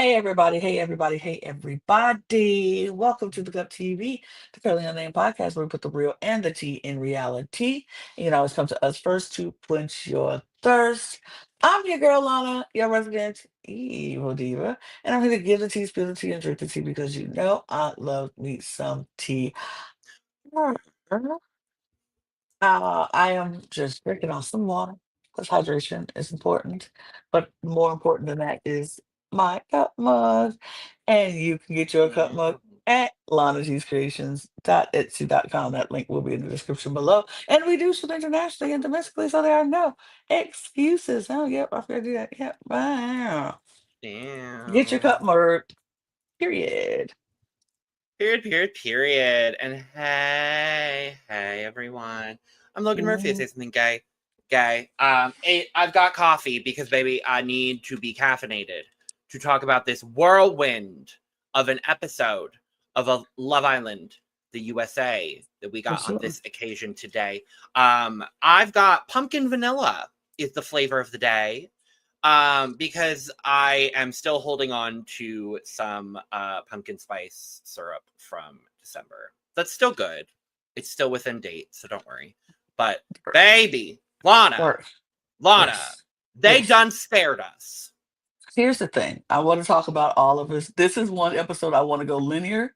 Hey everybody, hey everybody. Welcome to the Cup TV, the Currently Unnamed Podcast, where we put the real and the tea in reality. And you can always come to us first to quench your thirst. I'm your girl Lana, your resident evil diva, and I'm here to give the tea, spill the tea, and drink the tea because you know I love me some tea. I am just drinking on some water because hydration is important. But more important than that is my cup mug. And you can get your cup mug at lanatescreations.etsy.com. That link will be in the description below. And we do ship internationally and domestically, so there are no excuses. Oh, yep, I forgot to do that. Yep. Wow. Get your Damn. cup mug, period. Period. And hey, everyone. I'm Logan Murphy. I Mhm. say something gay. I've got coffee because, baby, I need to be caffeinated to talk about this whirlwind of an episode of a Love Island, the USA, that we For got on sure. this occasion today. I've got pumpkin vanilla is the flavor of the day. Because I am still holding on to some pumpkin spice syrup from December. That's still good. It's still within date, so don't worry. But baby, Lana, First. Lana, Yes. they Yes. done spared us. Here's the thing. I want to talk about all of this. This is one episode I want to go linear.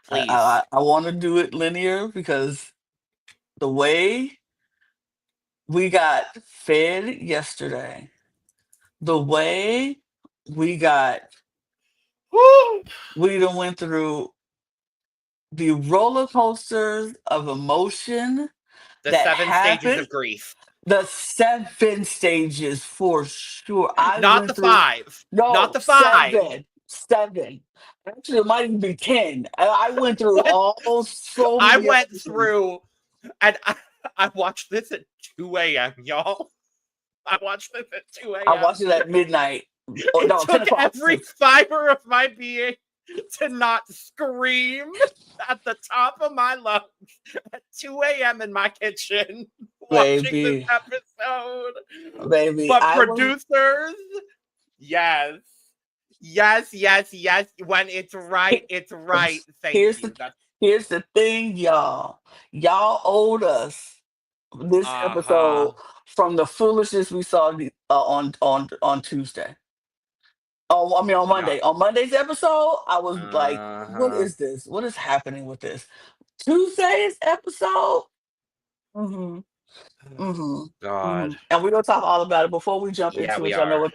Please. I want to do it linear because the way we got fed yesterday, the way we got, Woo! we done went through the roller coasters of emotion The that 7 stages happened, of grief. the 7 stages for sure. I Not went the through, 5. Not no, the 5. seven, seven. Actually, it might even be 10. I went through What? all so I many went emotions. through and I watched this at 2 a.m., y'all. I watched this at 2 I a.m. watched it at midnight. Oh It no, 10 took o'clock. every fiber of my being to not scream at the top of my lungs at 2 a.m. in my kitchen watching this Baby, episode. baby. But I was producers, yes. Yes. When it's right, he- it's right. Thank here's the you. That's here's the thing, y'all. Y'all owed us this uh-huh. episode from the foolishness we saw on Tuesday. Oh, I mean on Yeah. Monday. On Monday's episode, I was like, "What Uh-huh. is this? What is happening with this?" Tuesday's episode. Mm-hmm. God. And we're gonna talk all about it. Before we jump Yeah, into we it, y'all know are. what.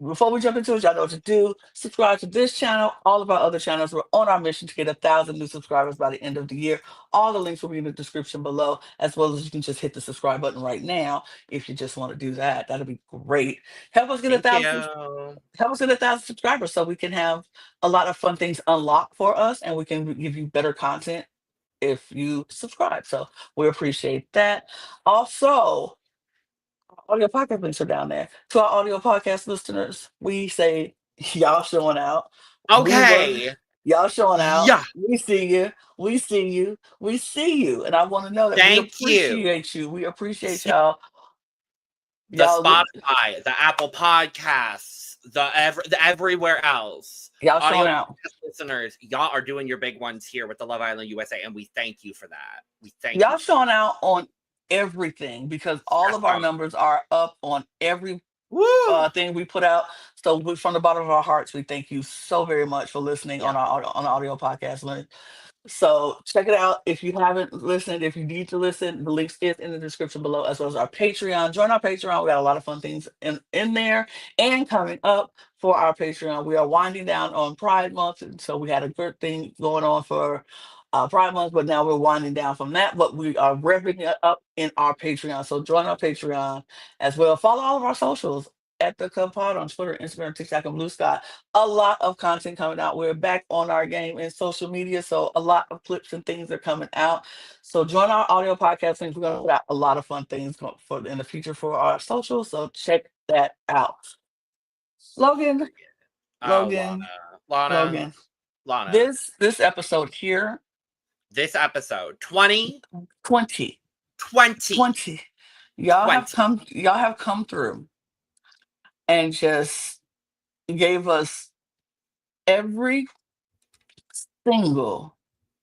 Before we jump into it, y'all know what to do. Subscribe to this channel, all of our other channels. We're on our mission to get 1,000 new subscribers by the end of the year. All the links will be in the description below, as well as you can just hit the subscribe button right now if you just want to do that. That'd be great. Help us get a Thank thousand. you. Help us get 1,000 subscribers so we can have a lot of fun things unlocked for us, and we can give you better content if you subscribe. So we appreciate that. Also, audio podcast links are down there. To our audio podcast listeners, we say y'all showing out. We love Okay. y'all showing out. Yeah. We see you. We see you. We see you. And I want to know that we Thank you. appreciate you. We appreciate y'all. The Y'all, Spotify, the Apple Podcasts, the everywhere else. y'all Audio showing out. podcast listeners, y'all are doing your big ones here with the Love Island USA, and we thank you for that. We thank you Y'all for that. showing out on everything because all Yes, of our mom. numbers are up on every Woo! thing we put out. So from the bottom of our hearts, we thank you so very much for listening Yeah. on the audio podcast. So check it out if you haven't listened. If you need to listen, the links is in the description below, as well as our Patreon. Join our Patreon. We got a lot of fun things in there and coming up for our Patreon. We are winding down on Pride Month, and so we had a good thing going on for Pride Month, but now we're winding down from that. But we are revving it up in our Patreon. So join our Patreon as well. Follow all of our socials at the Cub Pod on Twitter, Instagram, TikTok, and Blue Sky. A lot of content coming out. We're back on our game in social media, so a lot of clips and things are coming out. So join our audio podcast things. We're gonna put out a lot of fun things for in the future for our socials. So check that out. Logan, Oh, Logan, Lana. Lana. Logan. Lana. This episode here, This episode 20, 20, 20, 20. 20. Y'all have come through and just gave us every single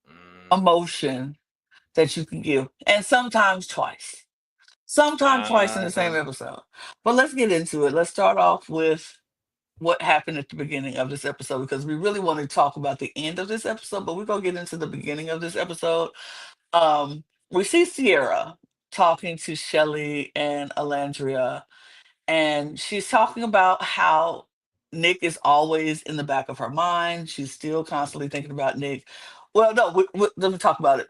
Mm, emotion that you can give, and sometimes twice in the uh-huh. same episode. But let's get into it. Let's start off with what happened at the beginning of this episode because we really want to talk about the end of this episode, but we're gonna get into the beginning of this episode. We see Sierra talking to Shelly and Alandria, and she's talking about how Nick is always in the back of her mind. She's still constantly thinking about Nick. Well, no, let me talk about it.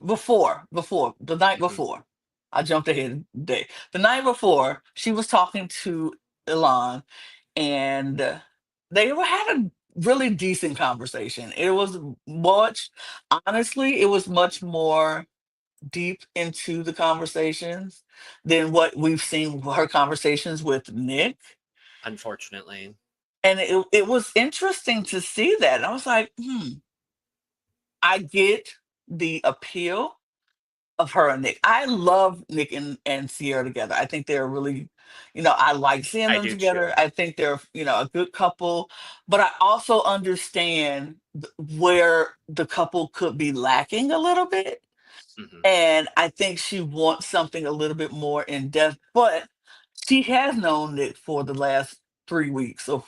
Before the night Mhm. before, I jumped ahead a day. The night before, she was talking to Elon, and they were had a really decent conversation. It was much, honestly, it was much more deep into the conversations than what we've seen her conversations with Nick. Unfortunately. And it was interesting to see that. And I was like, I get the appeal of her and Nick. I love Nick and Sierra together. I think they're really, I like seeing I them do together. too. I think they're, a good couple. But I also understand where the couple could be lacking a little bit. Hmm. And I think she wants something a little bit more in depth, but she has known it for the last 3 weeks or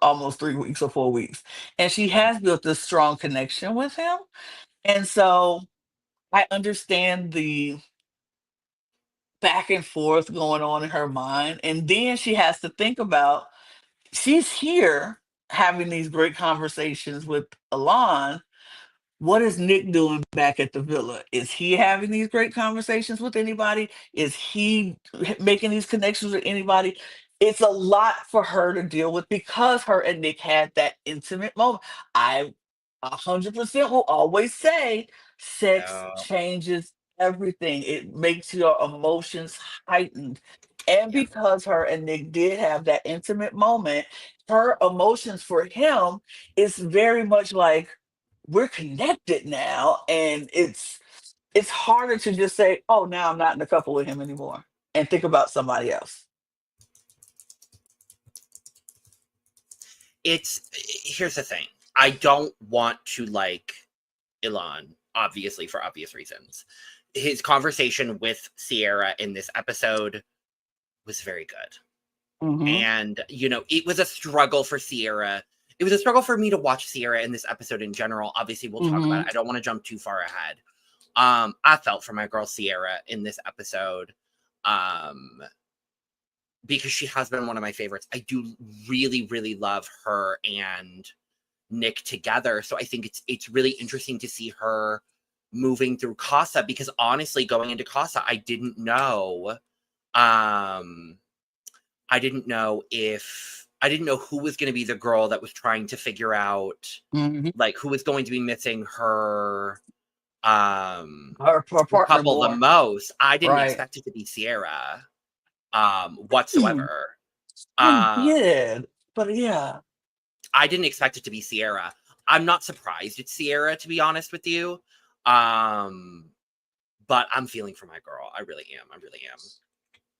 almost 3 weeks or 4 weeks. And she has built this strong connection with him. And so I understand the back and forth going on in her mind. And then she has to think about she's here having these great conversations with Alon. What is Nick doing back at the villa? Is he having these great conversations with anybody? Is he making these connections with anybody? It's a lot for her to deal with because her and Nick had that intimate moment. I 100% will always say sex Yeah. changes everything. It makes your emotions heightened. And Yeah. because her and Nick did have that intimate moment, her emotions for him is very much like we're connected now, and it's harder to just say, oh, now I'm not in a couple with him anymore and think about somebody else. It's Here's the thing. I don't want to like Elon, obviously for obvious reasons. His conversation with Sierra in this episode was very good. Hmm. And, it was a struggle for Sierra. It was a struggle for me to watch Sierra in this episode in general. Obviously, we'll talk about Hmm. it. I don't want to jump too far ahead. I felt for my girl Sierra in this episode. Um, because she has been one of my favorites. I do really, really love her and Nick together. So I think it's really interesting to see her moving through Casa because honestly, going into Casa, um I didn't know who was going to be the girl that was trying to figure out Hmm. like who was going to be missing um Her her partner couple the more, most. I didn't right? expect it to be Sierra Hmm. whatsoever. I Uh did, but yeah, I didn't expect it to be Sierra. I'm not surprised it's Sierra, to be honest with you. Um, but I'm feeling for my girl. I really am. I really am.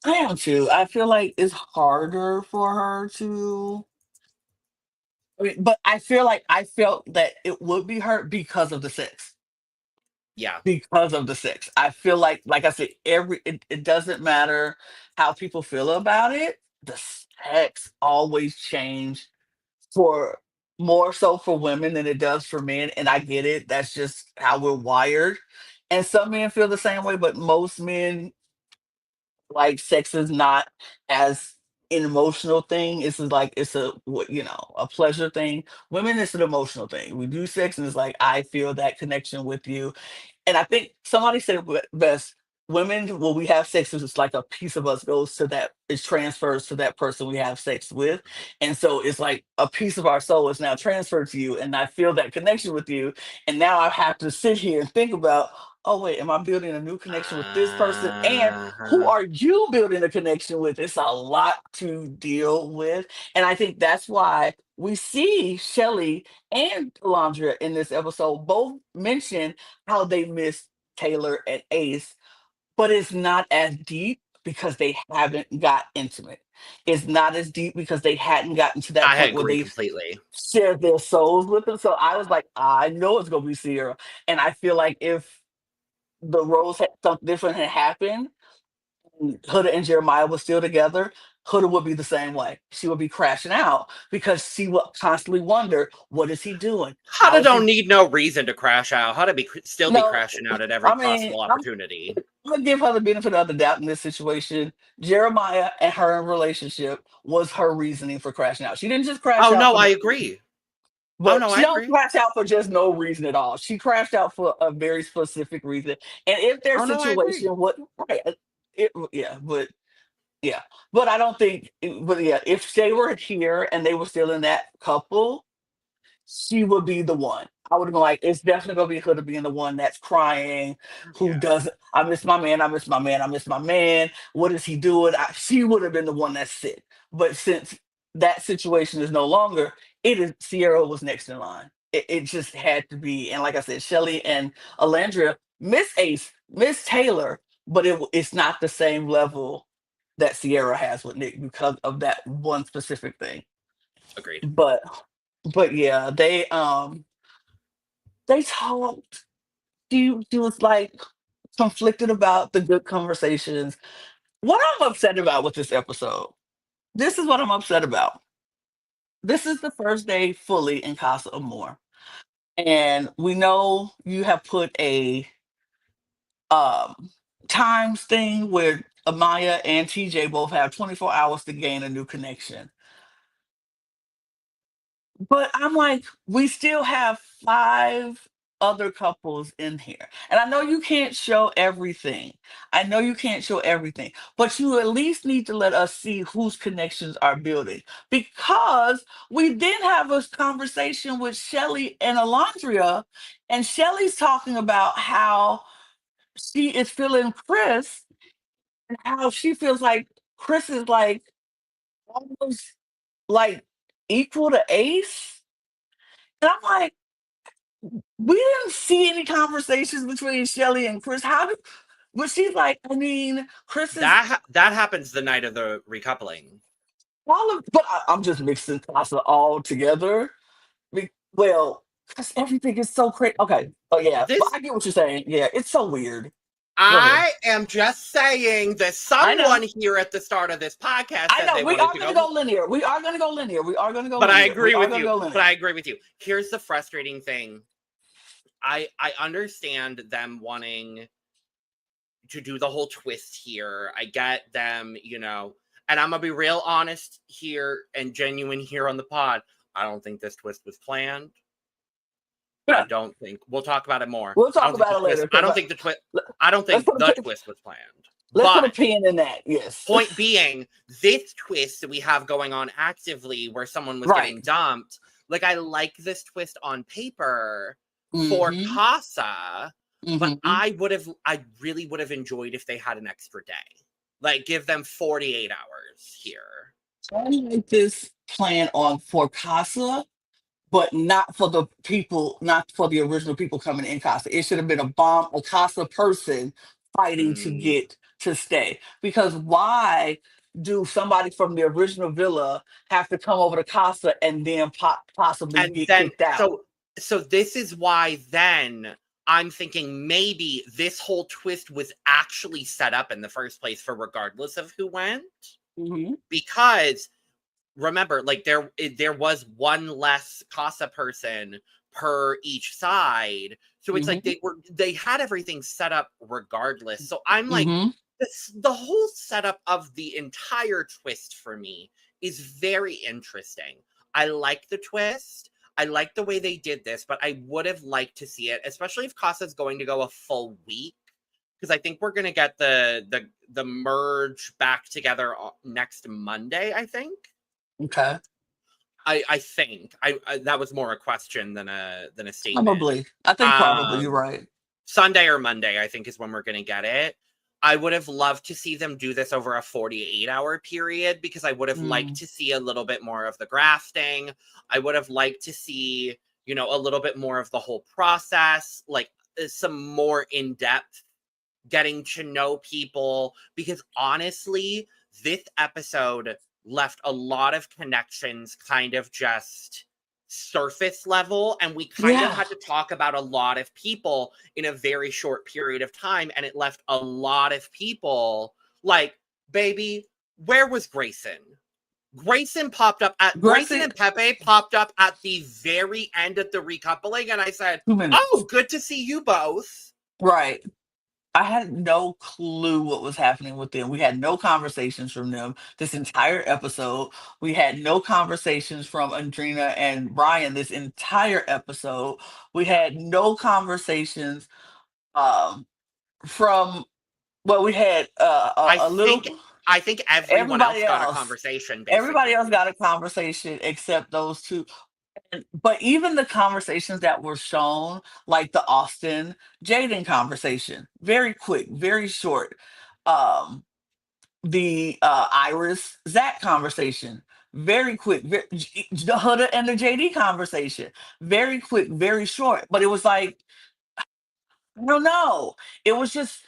I am too. I feel like it's harder for her to. I mean, but I feel like I felt that it would be her because of the sex. Yeah. Because of the sex. I feel like I said, it doesn't matter how people feel about it. The sex always change for more so for women than it does for men. And I get it. That's just how we're wired. And some men feel the same way, but most men like sex is not as an emotional thing. It's like it's a pleasure thing. Women, it's an emotional thing. We do sex and it's like I feel that connection with you, and I think somebody said it best. Women, when we have sex, it's like a piece of us goes to that, it transfers to that person we have sex with. And so it's like a piece of our soul is now transferred to you. And I feel that connection with you. And now I have to sit here and think about, oh, wait, am I building a new connection with this person? And who Uh-huh. are you building a connection with? It's a lot to deal with. And I think that's why we see Shelly and Alondra in this episode both mention how they miss Taylor and Ace, but it's not as deep because they haven't got intimate. It's not as deep because they hadn't gotten to that I point where agree they completely. shared their souls with them. So I was like, I know it's gonna be Sierra. And I feel like if the roles had something different had happened, Huda and Jeremiah were still together, Huda would be the same way. She would be crashing out because she would constantly wonder, what is he doing? How Huda is he? don't need no reason to crash out. Huda still be No, crashing out at every I mean, possible opportunity. I'm gonna give her the benefit of the doubt in this situation. Jeremiah and her relationship was her reasoning for crashing out. She didn't just crash Oh out no, for I no reason. agree. Oh But no, she I don't agree. crash out for just no reason at all. She crashed out for a very specific reason. And if their Oh no, I agree. situation would right, yeah. But I don't think but yeah, if they were here and they were still in that couple, she would be the one. I would have been like, it's definitely gonna be Huda being the one that's crying, who Yeah, doesn't. I miss my man. I miss my man. I miss my man. What is he doing? She would have been the one that's sick. But since that situation is no longer, it is Sierra was next in line. It just had to be. And like I said, Shelly and Alandria miss Ace, Miss Taylor, but it's not the same level that Sierra has with Nick because of that one specific thing. agreed. But yeah, they talked. She was like conflicted about the good conversations. What I'm upset about with this episode, this is what I'm upset about. This is the first day fully in Casa Amor. And we know you have put a um times thing where Amaya and TJ both have 24 hours to gain a new connection. But I'm like, we still have 5 other couples in here. And I know you can't show everything. I know you can't show everything, but you at least need to let us see whose connections are building. Because we then have a conversation with Shelly and Alondria, and Shelly's talking about how she is feeling Chris and how she feels like Chris is like almost like equal to Ace. And I'm like, we didn't see any conversations between Shelly and Chris. But she's like, I mean, Chris is That happens the night of the recoupling. but I'm just mixing Casa all together. Well, because everything is so crazy. Okay. Oh yeah. But This I get what you're saying. Yeah, it's so weird. Go ahead. I am just saying that I know. someone here at the start of this podcast I said know. they We wanted are to gonna go. go linear. We are gonna go linear. We are gonna go But I linear. We agree are with gonna you. go But linear. I agree with you. Here's the frustrating thing. I understand them wanting to do the whole twist here. I get them, and I'm gonna be real honest here and genuine here on the pod. I don't think this twist was planned. I Yeah. don't think we'll talk about it more. We'll I talk don't think about the it later. twist. I Because don't think the twist. I don't let's think put the a twist was planned. let's put a But pin in that. Yes. point being, this twist that we have going on actively, where someone was Right. getting dumped, like I like this twist on paper for Mm-hmm. Casa, but Mm-hmm. I really would have enjoyed if they had an extra day, like give them 48 hours here. I like this plan on for Casa, but not for the people, not for the original people coming in Casa. It should have been a Casa person fighting to Mm. get to stay. Because why do somebody from the original villa have to come over to Casa and then possibly And get then kicked out? so this is why then I'm thinking maybe this whole twist was actually set up in the first place for regardless of who went, Hmm. because remember, like there was one less Casa person per each side, so it's like Hmm. they had everything set up regardless. So I'm like, Hmm. the whole setup of the entire twist for me is very interesting. I like the twist. I like the way they did this, but I would have liked to see it, especially if Casa's going to go a full week, because I think we're going to get the merge back together next Monday, I think. Okay. I think that was more a question than a statement. Probably. I think probably you're Um, right. Sunday or Monday, I think, is when we're going to get it. I would have loved to see them do this over a 48-hour period, because I would have liked Mm. to see a little bit more of the grafting. I would have liked to see, a little bit more of the whole process, like some more in-depth getting to know people, because honestly, this episode left a lot of connections kind of just surface level, and we kind of Yeah. had to talk about a lot of people in a very short period of time, and it left a lot of people like, baby, where was Grayson? Grayson Gracie, and Pepe popped up at the very end of the recoupling, and I said, 2 minutes. oh, good to see you both. Right. I had no clue what was happening with them. We had no conversations from them this entire episode. We had no conversations from Andrina and Brian this entire episode. We had no conversations um from well, we had I a little think everyone else everybody got a else. conversation, Everybody else basically. got a conversation except those two. But even the conversations that were shown, like the Austin Jaden conversation, very quick, very short. Um, the Iris Zach conversation, very quick. The Huda and the JD conversation, very quick, very short. But it was like, I don't know. It was just,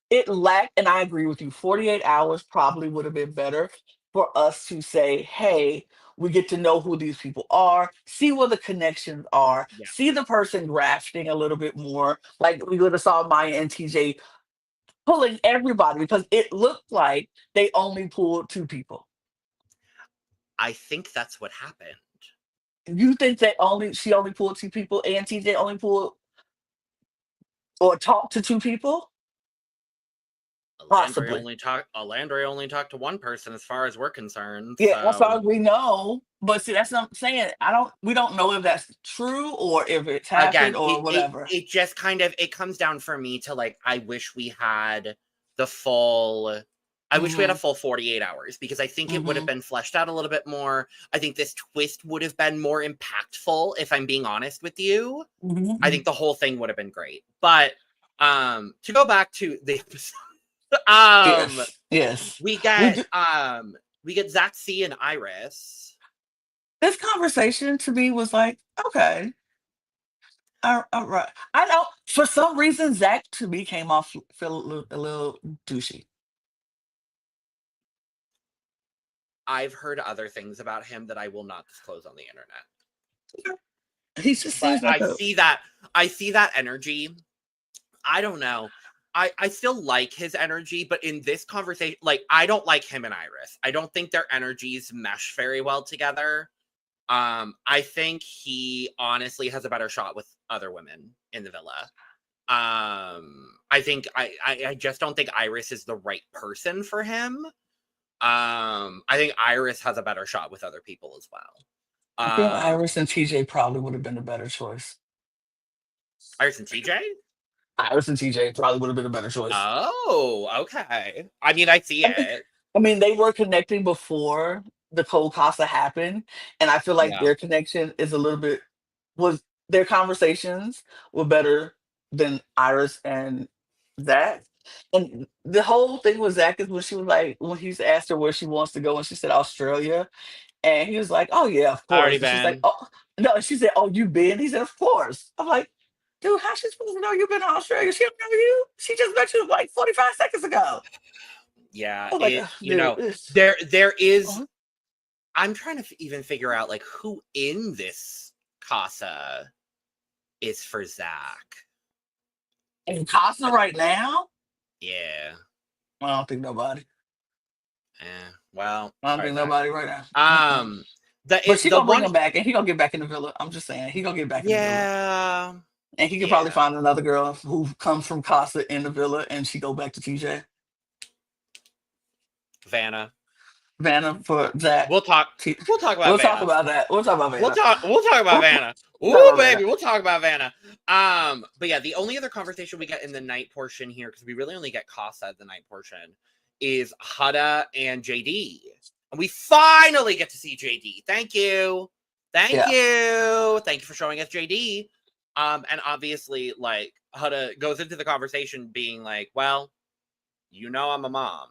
it lacked, and I agree with you. 48 hours probably would have been better for us to say, hey, we get to know who these people are, see where the connections are, Yeah. see the person grafting a little bit more. Like we would have saw Maya and TJ pulling everybody because it looked like they only pulled two people. I think that's what happened. You think that she only pulled two people and TJ only pulled or talked to two people? Possibly. Alandre only talked to one person as far as we're concerned. Yeah, as far So as we know. But see, that's what I'm saying. We don't know if that's true or if it's happened again, or whatever. it just kind of it comes down for me to like I wish we had the full I wish we had a Hmm. full 48 hours, because I think it would have Hmm. been fleshed out a little bit more. I think this twist would have been more impactful, if I'm being honest with you. I Hmm. think the whole thing would have been great. But to go back to the episode, Yes, yes. we We get do. Zach C and Iris. This conversation to me was like, okay, all right. I know for some reason Zach to me came off feel a little douchey. I've heard other things about him that I will not disclose on the internet. He just But seems like a I see that energy. I don't know. I still like his energy, but in this conversation, like I don't like him and Iris. I don't think their energies mesh very well together. I think he honestly has a better shot with other women in the villa. I think I just don't think Iris is the right person for him. I think Iris has a better shot with other people as well. I feel Um, Iris and TJ probably would have been a better choice. Iris and TJ? Iris and TJ probably would have been a better choice. Oh, okay. I mean, I see I mean, it. they were connecting before the Cole Casa happened, and I feel like Yeah. their connection is a little bit was their conversations were better than Iris and Zach. And the whole thing with Zach is when she was like, when he's asked her where she wants to go, and she said Australia, and he was like, "Oh yeah, of Already course." And she's like, been. "Oh no," she said, "Oh, you been?" He said, "Of course." I'm like, dude, how's she supposed to know you've been to Australia? She don't know you. She just met you like 45 seconds ago. Yeah, I was like, "Ugh, dude, there is. uh-huh." I'm trying to even figure out like who in this casa is for Zach. In Casa right now, Yeah. I don't think nobody. Well, I don't sorry, think Zach. nobody right now. Mm-mm. Um, But she the gonna bring one. him back, and he gonna get back in the villa. I'm just saying, he gonna get back in the villa, Yeah. and he could probably Yeah. find another girl who comes from Casa in the villa, and she go back to TJ. Vanna. Vanna for Zach. We'll talk. T- We'll talk about we'll talk Vanna. about that. We'll talk about Vanna. We'll talk about We'll Vanna. talk Ooh, about Vanna. baby, we'll talk about Vanna. But yeah, the only other conversation we get in the night portion here, because we really only get Casa at the night portion, is Huda and JD. And we finally get to see JD. Thank you. Thank Yeah. you. Thank you for showing us JD. And obviously, like, Huda goes into the conversation being like, well, you know I'm a mom.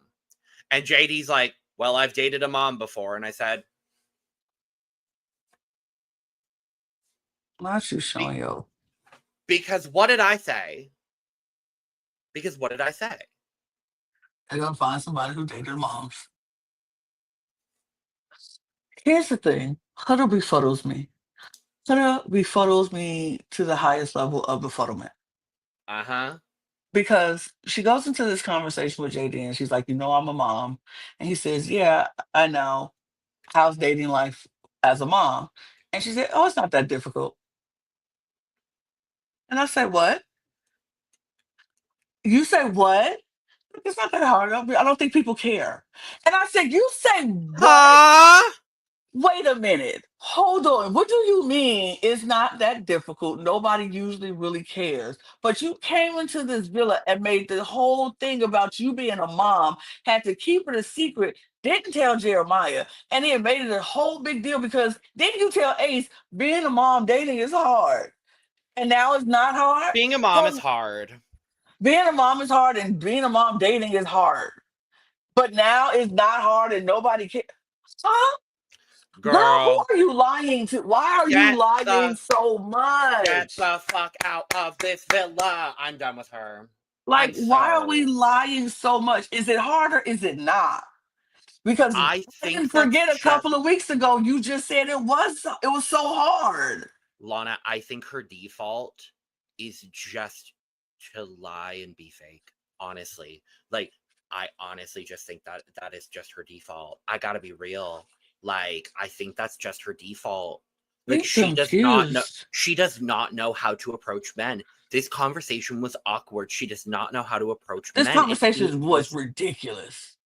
And JD's like, well, I've dated a mom before. And I said, Why don't you showing yo? because what did I say? Because what did I say? They're gonna find somebody who dated moms. Here's the thing. Huddle befuddles me. Huddle befuddles me to the highest level of befuddlement. Uh-huh. Because she goes into this conversation with JD and she's like, I'm a mom. And he says, yeah, I know. How's dating life as a mom? And she said, oh, it's not that difficult. And I said, what? You say what? It's not that hard. I don't think people care. And I said, you say what? Huh? Wait a minute. Hold on. What do you mean it's not that difficult? Nobody usually really cares. But you came into this villa and made the whole thing about you being a mom, had to keep it a secret, didn't tell Jeremiah, and then made it a whole big deal because didn't you tell Ace being a mom dating is hard? And now it's not hard? Being a mom is hard. Being a mom is hard and being a mom dating is hard. But now it's not hard and nobody cares. Huh? Girl, who Girl, are you lying to? Why are you lying so get much? the fuck out of this villa. I'm done with her. Like, why are we lying so much? Is it hard or is it not? Because I I think didn't that's forget a just couple of weeks ago you just said it was so hard. Lana, I think her default is just to lie and be fake. Honestly. Like, I honestly just think that is just her default. I gotta be real. Like, I think that's just her default. Like, I'm confused. she does not know how to approach men. This conversation was awkward. She does not know how to approach This men. conversation was ridiculous.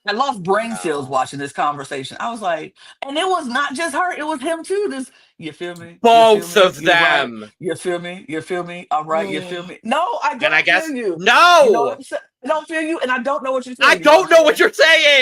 I lost brain cells watching this conversation. I was like, and it was not just her, it was him too. This, you feel me? You feel Both me? of You're right. them. You feel me? You feel me? All right, you feel me? No, I And I don't guess feel you. You know what no. I'm saying? I don't feel you, and I don't know what you're I saying. You know what I'm don't know what saying? you're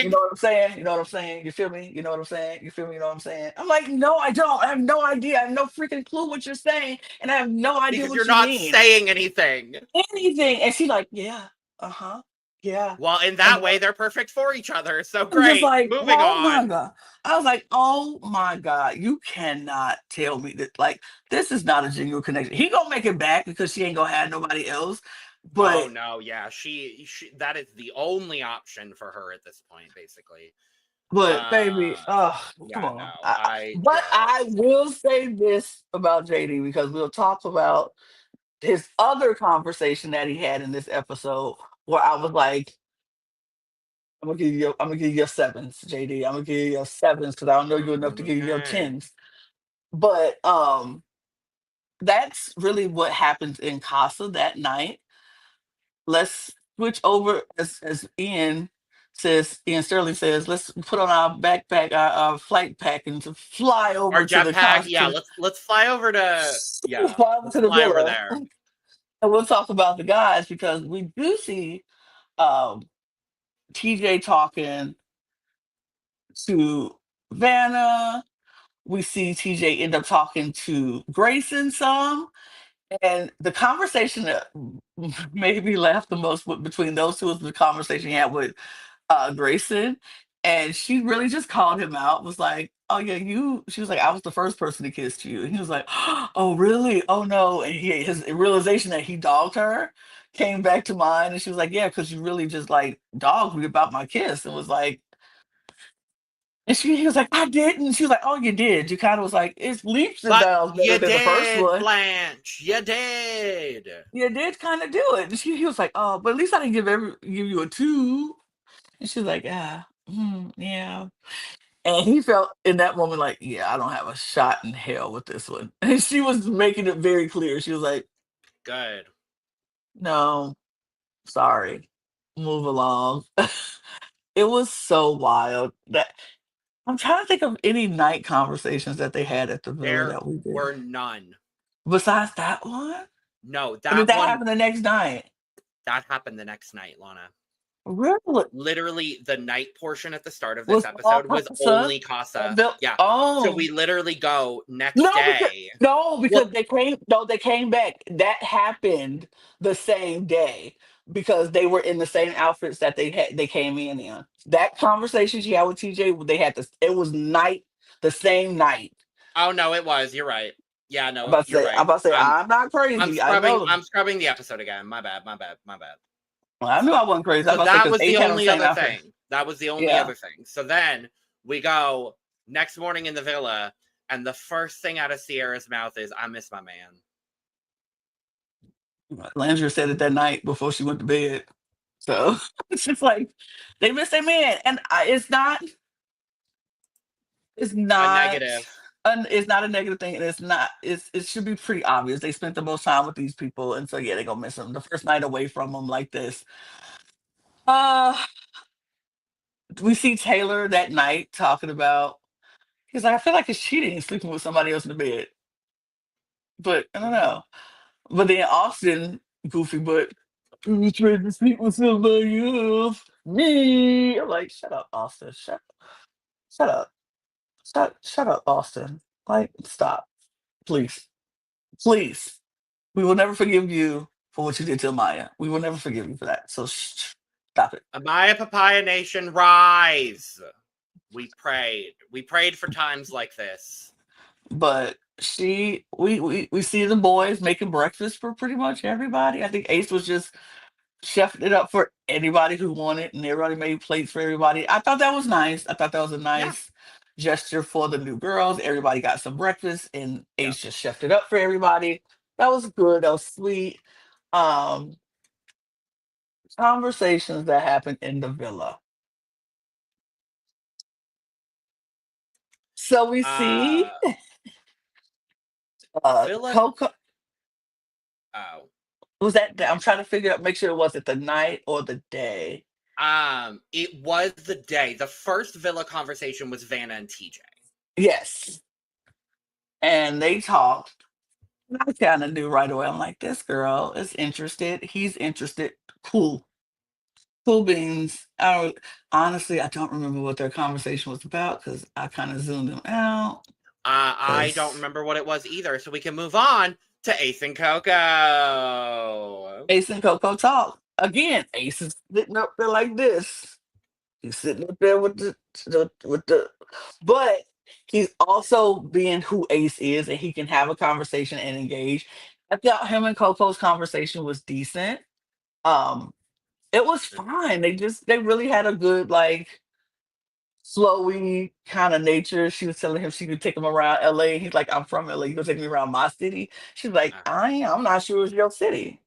You saying. know what I'm saying? You know what I'm saying? You feel me? You know what I'm saying? You feel me? You know what I'm saying? I'm like, no, I don't. I have no idea. I have no freaking clue what you're saying, and I have no idea Because what you're you not mean. saying anything. Anything. And she's like, yeah, uh-huh, yeah. Well, in And that way, they're perfect for each other. So I'm just great. like, Moving oh my on. God. I was like, oh my God, you cannot tell me that, like, this is not a genuine connection. He gonna make it back because she ain't gonna have nobody else. Oh But no, yeah, she that is the only option for her at this point, basically. baby, oh, come Yeah, on. no, I But I just will say this about JD because we'll talk about his other conversation that he had in this episode where I was like, I'm gonna give you your sevens, JD. I'm gonna give you your sevens because I don't know you enough to give you your okay. tens. But that's really what happens in Casa that night. Let's switch over as Ian Sterling says, let's put on our backpack, our flight pack, and to fly Our over to the jetpack, con yeah, let's fly over to fly over let's to the fly over villa, there. and we'll talk about the guys because we do see um, TJ talking to Vanna. We see TJ end up talking to Grayson some. And the conversation that made me laugh the most between those two was the conversation he had with Grayson. And she really just called him out, was like, oh, yeah, she was like, I was the first person to kiss you. And he was like, oh, really? Oh, no. And his realization that he dogged her came back to mind. And she was like, yeah, because you really just like dogged me about my kiss. And was like, and he was like, I didn't. She was like, oh, you did. You kind of was like, it's leaps and But bounds better you than the first did, one. Blanche. You did. You did kind of do it. And he was like, oh, but at least I didn't give you a two. And she was like, yeah, yeah. And he felt in that moment like, yeah, I don't have a shot in hell with this one. And she was making it very clear. She was like, Good. no, sorry, move along. It was so wild that I'm trying to think of any night conversations that they had at the villa There that we did. were none. Besides that one? No, Or did that that one happen the next night? that happened the next night, Lana. Really? Literally, the night portion at the start of this Was all episode was Casa? only Casa. Yeah. So Oh. we literally go next No, because day. no, Well, because they came back. That happened the same day because they were in the same outfits that they came in. That conversation she had with TJ, they had this it was the same night. oh no, it was. You're right. Yeah, no, you're I'm right. about to say I'm I'm not I'm crazy. I scrubbing know. I'm scrubbing the episode again. My bad, my bad, my bad. I knew I wasn't crazy. I'm So about to say that because was the H had on the only same other outfit. thing. That was the only Yeah. other thing. So then we go Next morning in the villa, and the first thing out of Sierra's mouth is, "I miss my man." Landry said it that night before she went to bed. So it's just like they miss their man, and it's A not negative. it's not a negative thing, and it should be pretty obvious. They spent the most time with these people, and so yeah, they're gonna miss them. The first night away from them like this. Uh, we see Taylor that night talking about. He's like, I feel like it's cheating sleeping with somebody else in the bed, but I don't know. But then Austin, goofy, but who's trying to sleep with somebody else? Me. I'm like, shut up, Austin. Shut up. Shut up, Austin. Like, stop. Please. Please. We will never forgive you for what you did to Maya. We will never forgive you for that. So stop it. Amaya Papaya Nation, rise! We prayed. We prayed for times like this. But we see the boys making breakfast for pretty much everybody. I think Ace was just chefed it up for anybody who wanted, and everybody made plates for everybody. I thought that was nice. I thought that was a Yeah. nice gesture for the new girls. Everybody got some breakfast, and Yeah. Ace just chefed it up for everybody. That was good. That was sweet. Um, Conversations that happened in the villa. So we see Uh, Villa. Coco. Oh. Was that? I'm trying to figure out, make sure it wasn't the night or the day. It was the day. The first Villa conversation was Vanna and TJ. Yes, and they talked. And I kind of knew right away. I'm like, this girl is interested. He's interested. Cool, cool beans. I don't remember what their conversation was about because I kind of zoomed them out. I don't Because remember what it was either, so we can move on to Ace and Coco. Ace and Coco talk again. Ace is sitting up there like this. He's sitting up there with but he's also being who Ace is, and he can have a conversation and engage. I thought him and Coco's conversation was decent. Um, it was fine. They really had a good like flowy kind of nature. She was telling him she could take him around LA. He's like, I'm from LA. You gonna take me around my city? She's like, I'm not sure it's your city.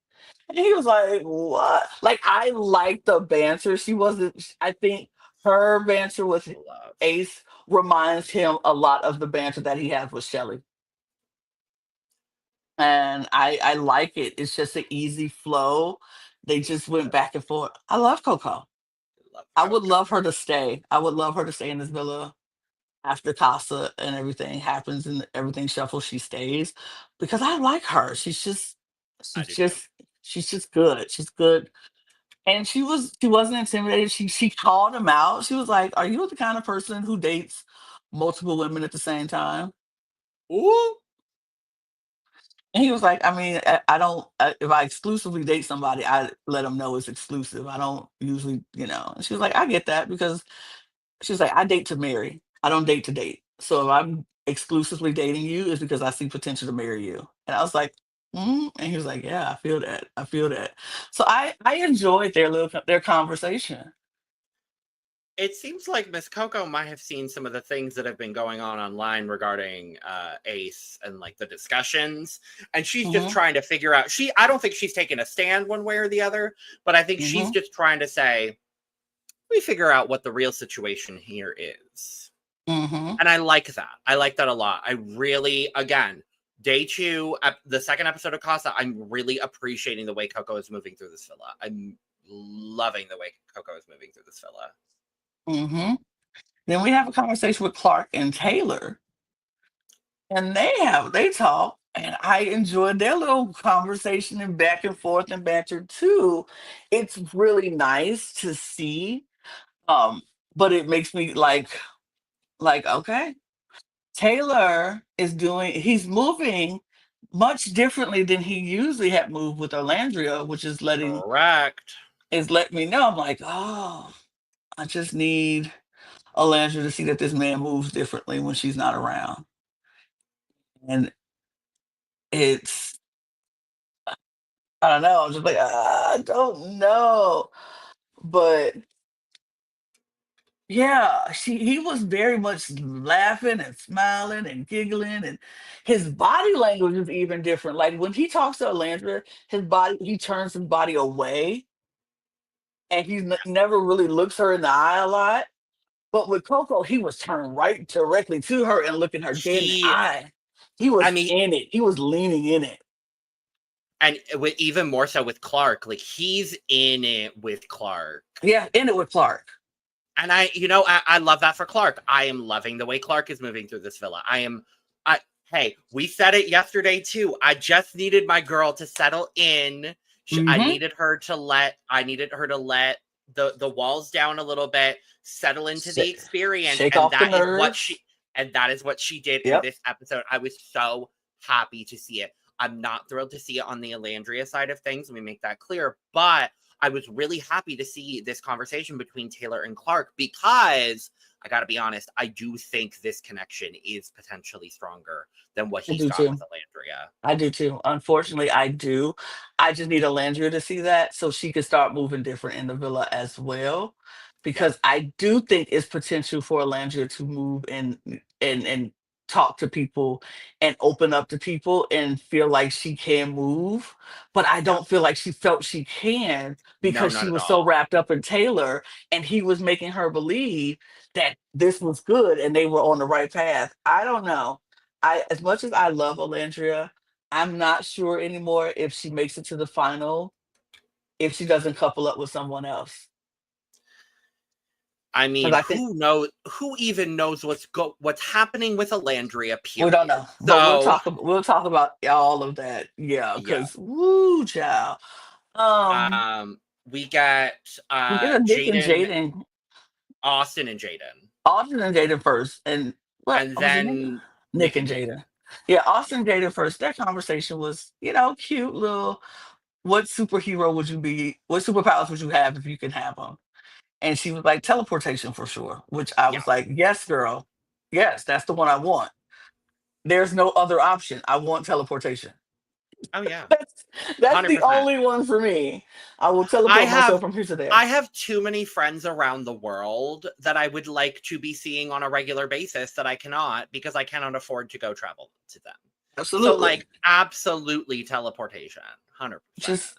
And he was like, "What?" Like, I like the banter. She wasn't. I think her banter with Love. Ace reminds him a lot of the banter that he has with Shelly, and I like it. It's just an easy flow. They just went back and forth. I love Coco. Love I would Coco. love her to stay. I would love her to stay in this villa after Casa and everything happens and everything shuffles. She stays because I like her. I She's do too. just, she's just good. She's good. And she wasn't intimidated. She called him out. She was like, "Are you the kind of person who dates multiple women at the same time?" Ooh, And he was like, "I mean, I don't. If I exclusively date somebody, I let them know it's exclusive. I don't usually, you know." And she was like, "I get that because she's like, I date to marry. I don't date to date. So if I'm exclusively dating you, it's because I see potential to marry you." And I was like, and he was like, "Yeah, I feel that. I feel that." So I enjoyed their conversation. it seems like Miss Coco might have seen some of the things that have been going on online regarding Ace and like the discussions, and she's just Hmm. trying to figure out. I don't think she's taking a stand one way or the other, but I think she's Hmm. just trying to say, we figure out what the real situation here is. Hmm. And I like that. I like that a lot. I really, again, day two, the second episode of Casa, I'm really appreciating the way Coco is moving through this villa. I'm loving the way Coco is moving through this villa. Hmm. Then we have a conversation with Clark and Taylor, and they talk, and I enjoyed their little conversation and back and forth and banter too. It's really nice to see, um, but it makes me like okay, Taylor is he's moving much differently than he usually had moved with Orlandria, which Correct. is letting me know. I'm like, oh, I just need Orlandria to see that this man moves differently when she's not around. And it's I don't know. I'm just like, I don't know. But Yeah, he was very much laughing and smiling and giggling, and his body language is even different. Like when he talks to Alandra, he turns his body away, and never really looks her in the eye a lot. But with Coco, he was turned right directly to her and looking her dead in the He, eye. He I was mean, in it. He was leaning in it. and with even more so with Clark, like he's in it with Clark. Yeah, in it with Clark. And I love that for Clark. I am loving the way Clark is moving through this villa. Hey, we said it yesterday too. I just needed my girl to settle in. I Mm-hmm. needed her to let the walls down a little bit, settle into the experience, Shake off the nerves. and that is what she did in Yep. this episode. I was so happy to see it. I'm not thrilled to see it on the Alandria side of things. Let me make that clear, but I was really happy to see this conversation between Taylor and Clark because I got to be honest, I do think this connection is potentially stronger than what I he's do got with too. Alandria. I do too. Unfortunately, I do. I just need Alandria to see that so she can start moving different in the villa as well. Yeah. Because I do think it's potential for Alandria to move and talk to people and open up to people and feel like she can move. But I Yeah. don't feel like she felt she can No, because not she at was so all. wrapped up in Taylor and he was making her believe that this was good and they were on the right path. I don't know. As much as I love Alandria, I'm not sure anymore if she makes it to the final if she doesn't couple up with someone else. I mean, Because I think who even knows what's happening with Alandria, we don't period. know, but So, we'll talk about all of that. Yeah, yeah. because woo, child. Um, We get we get a Nick and Jaden, Jaden, Austin and Jaden. Austin and Jaden first, and what And was it? Nick, then Nick Nick and and Jaden. Jaden. Yeah, Austin and Jaden first. That conversation was, cute little. What superhero would you be? What superpowers would you have if you can have them? And she was like, teleportation for sure, which I Yeah. was like, yes, girl. Yes, that's the one I want. There's no other option. I want teleportation. Oh yeah. That's that's the 100%. only one for me. I will I teleport myself have from here to there. I have too many friends around the world that I would like to be seeing on a regular basis that I cannot because I cannot afford to go travel to them. So Absolutely. like absolutely teleportation. 100%. Just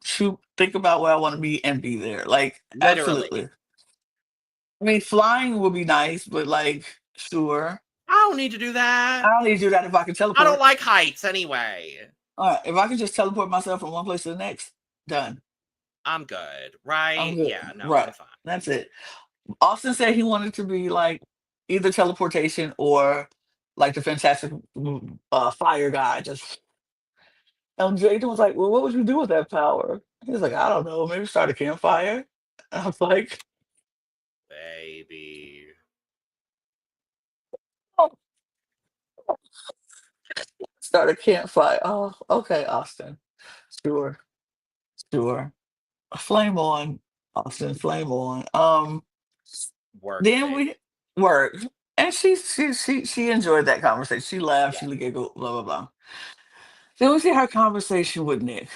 shoot, think about where I want to be and be there. Like, Literally. absolutely. I mean, flying would be nice, but like, sure. I don't need to do I that. don't need to do that if I can I don't teleport. like heights anyway. All right, if I can just teleport myself from one place to the next, done. I'm good, I'm right? good. Yeah, no, I'm Right. fine. That's it. Austin said he wanted to be like either teleportation or like the Fantastic Fire guy. Just and Jaden was like, "Well, what would you do with that power?" He was like, "I don't know. Maybe start a campfire." And I was like, Baby. "Oh, start a campfire." Oh, okay, Austin. Sure, sure. Flame on, Austin. Flame on. Work, Then baby. we worked, and she enjoyed that conversation. She laughed. Yeah. She giggled. Blah blah blah. Then we see her conversation with Nick.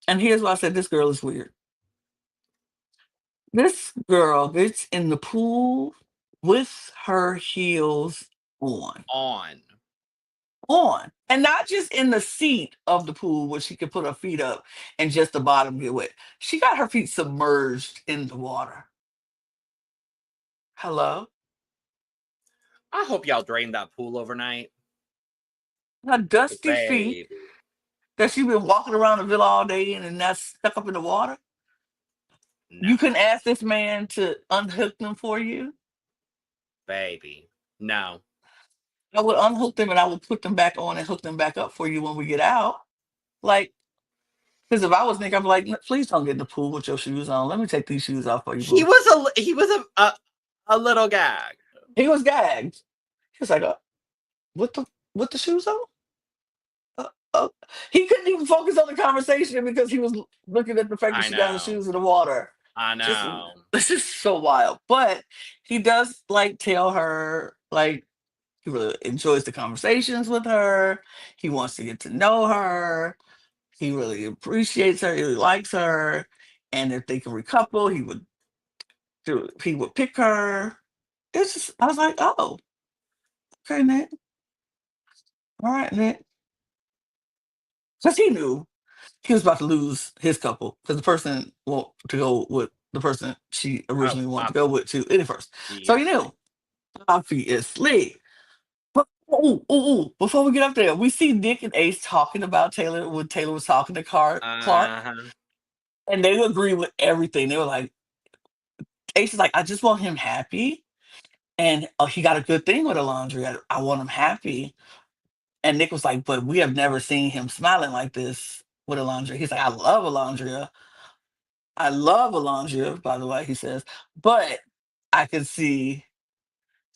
And here's why I said this girl is weird. This girl gets in the pool with her heels on. On. On. And not just in the seat of the pool where she could put her feet up and just the bottom get wet. She got her feet submerged in the water. Hello? I hope y'all drained that pool overnight. Her dusty feet Baby. that she been walking around the villa all day in and that's stuck up in the water. No. You can ask this man to unhook them for you. Baby. No. I would unhook them and I would put them back on and hook them back up for you when we get out. Like, because if I was Nick, I'd be like, Please don't get in the pool with your shoes on. Let me take these shoes off for you, He boo." was a little gag. He was gagged. He was like, with the shoes on? Uh." He couldn't even focus on the conversation because he was looking at the fact that I she got her know. shoes in the water. I Just know. This is so wild. But he does like tell her like he really enjoys the conversations with her. He wants to get to know her. He really appreciates her. He really likes her. And if they can recouple, he would he would pick her. It's just, I was like, oh, okay, Nick. All right, Nick. Because he knew he was about to lose his couple because the person want to go with the person she Oh, originally wanted to go with to any first. So he obviously. knew. Obviously. But before we get up there, we see Nick and Ace talking about Taylor when Taylor was talking to Clark, Uh-huh. and they agree with everything. They were like, Ace is like, I just want him happy, and he got a good thing with Alondra. I want him happy. And Nick was like, but we have never seen him smiling like this with Alondra. He's like, I love Alondra. I love Alondra, by the way, he says, but I can see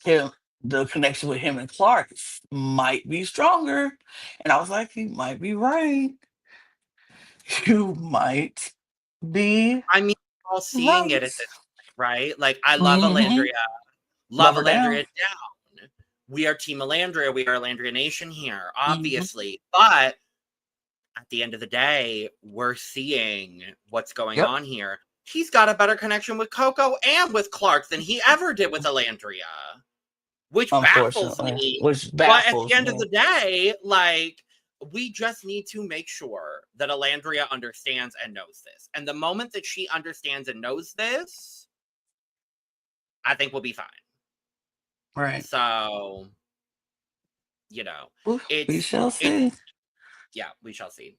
him, the connection with him and Clark might be stronger. And I was like, he might be right. You might be I mean, we're all seeing it at right. this point, right? Like, I love Hmm. Alandria. Love Love her down. Alandria down. We are Team Alandria. We are Alandria Nation here, Hmm. obviously. But at the end of the day, we're seeing what's going Yep. on here. He's got a better connection with Coco and with Clark than he ever did with Alandria, which baffles Unfortunately, me. which But at the baffles end of me. the day, like, we just need to make sure that Alandria understands and knows this. And the moment that she understands and knows this, I think we'll be fine. Right. So, We it's shall see. yeah, we shall see.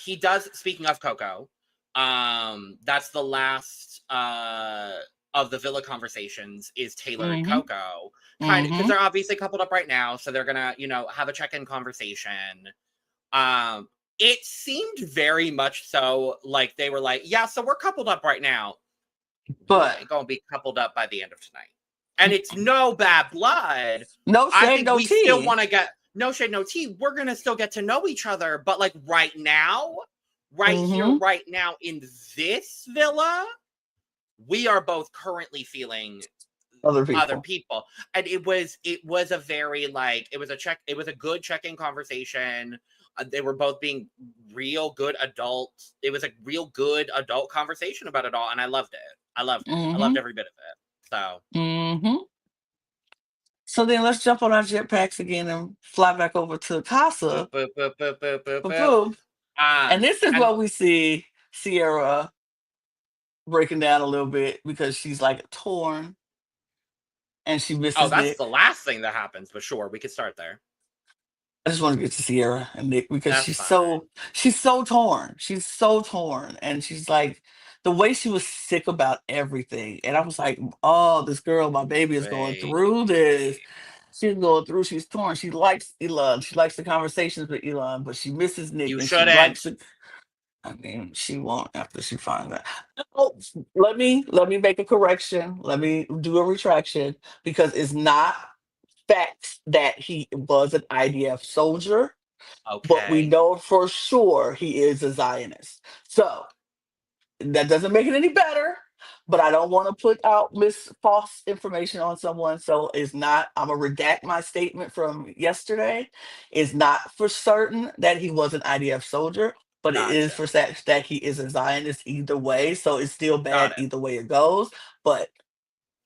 He does, speaking of Coco, that's the last of the villa conversations is Taylor and Hmm. Coco. Kind of because Hmm. they're obviously coupled up right now, so they're gonna, have a check-in conversation. Um, it seemed very much so like they were like, yeah, so we're coupled up right now. We But ain't gonna be coupled up by the end of tonight. And it's no bad blood. no I shade, think no we still tea. want to get no shade, no tea. We're gonna still get to know each other, but like right now, right here, Hmm. right now in this villa, we are both currently feeling Other other people. people. And it was a very like it was a good check-in conversation. They were both being real good adults. It was a real good adult conversation about it all, and I loved it. I loved it. I loved Hmm. every bit of it. So Hmm. So then let's jump on our jetpacks again and fly back over to boop Casa. boop boop boop boop boop Boom, boop. boom. And this is And what we see Sierra breaking down a little bit because she's like torn and she oh, misses that's Nick. the last thing that happens, but sure, we could start there. I just want to get to Sierra and Nick because That's fine. she's so torn. She's so torn. And she's like the way she was sick about everything. And I was like, oh, this girl, my baby is going through this. Baby. She's torn. She likes Elon. She likes the conversations with Elon, but she misses Nick You and she shouldn't. likes it. I mean, she won't after she finds that. Oh, let me make a correction. Let me do a retraction because it's not facts that he was an IDF soldier, but we Okay. know for sure he is a Zionist. So that doesn't make it any better, but I don't want to put out false information on someone. So it's not, I'm gonna redact my statement from yesterday. It's not for certain that he was an IDF soldier, but it is Gotcha. for fact that he is a Zionist either way. So it's still Got bad it. either way it goes. But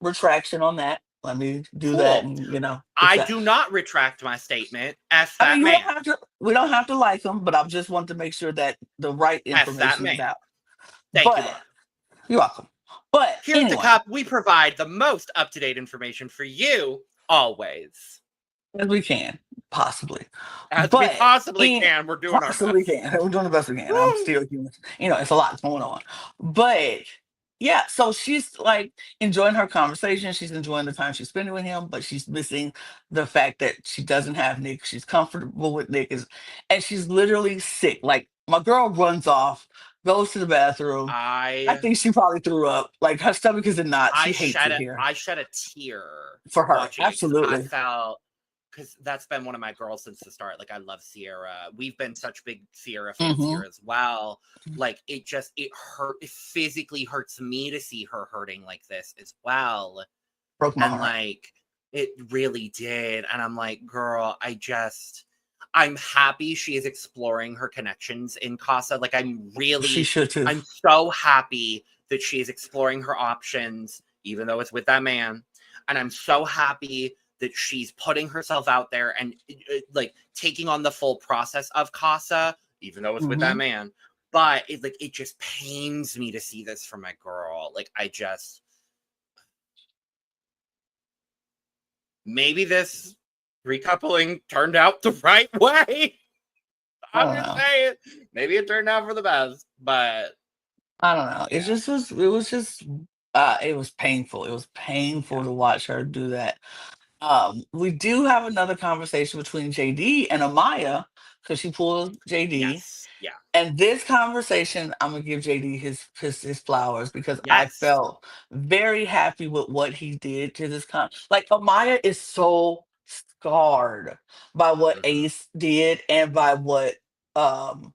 retraction on that. Let me do that Cool. and fix I that. do not retract my statement. F I mean, that you don't man. have to. We don't have to like him, but I just want to make sure that the right F that information is man. out. Thank you, But Lana. you're welcome. But Here at the anyway, Cup, we provide the most up-to-date information for you always. as we can, possibly. As we But possibly in can. We're doing our possibly best. can. We're doing the best we can. I'm Woo! still human. It's a lot going on. But yeah, so she's like enjoying her conversation. She's enjoying the time she's spending with him, but she's missing the fact that she doesn't have Nick. She's comfortable with Nick, and she's literally sick. Like my girl runs off, goes to the bathroom. I I think she probably threw up. Like her stomach is in knots. She hates it here I shed a tear for her. watching it because I Absolutely. felt because that's been one of my girls since the start. Like I love Sierra. We've been such big Sierra fans Hmm. here as well. Like it hurt. It physically hurts me to see her hurting like this as well. Broke my And heart. like it really did. And I'm like, girl, I'm happy she is exploring her connections in Casa. Like She should too. I'm so happy that she is exploring her options, even though it's with that man. And I'm so happy that she's putting herself out there and like taking on the full process of Casa, even though it's with that Mm-hmm. man. But it just pains me to see this from my girl. Like, I just, maybe this recoupling turned out the right way. I I'm don't just know. saying, maybe it turned out for the best, but I don't know. It yeah, just was. It was just. It was painful. It was painful yeah, to watch her do that. We do have another conversation between JD and Amaya because she pulled JD. yes, yeah, And this conversation, I'm gonna give JD his flowers because I yes, felt very happy with what he did to this like Amaya is so scarred by what hmm, Ace did and by what um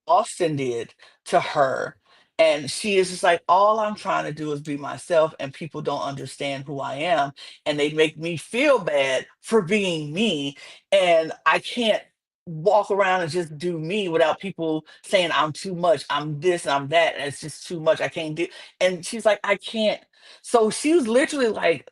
Austin did to yeah, her. And she is just like, all I'm trying to do is be myself, and people don't understand who I am. And they make me feel bad for being me. And I can't walk around and just do me without people saying I'm too much. I'm this and I'm that. And it's just too much. I can't do. And she's like, I can't. So she was literally like,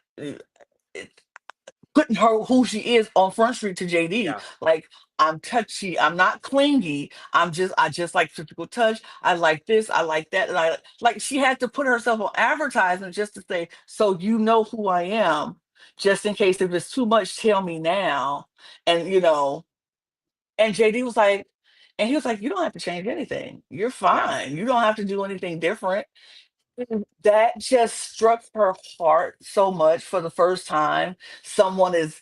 putting her who she is on Front Street to JD. yeah, Like, I'm touchy, I'm not clingy. I just like physical touch. I like this, I like that. And I like she had to put herself on advertisement just to say, so you know who I am, just in case if it's too much, tell me now. And and JD was like, and he was like, you don't have to change anything. You're yeah, fine. You don't have to do anything different. And that just struck her heart so much for the first time. Someone is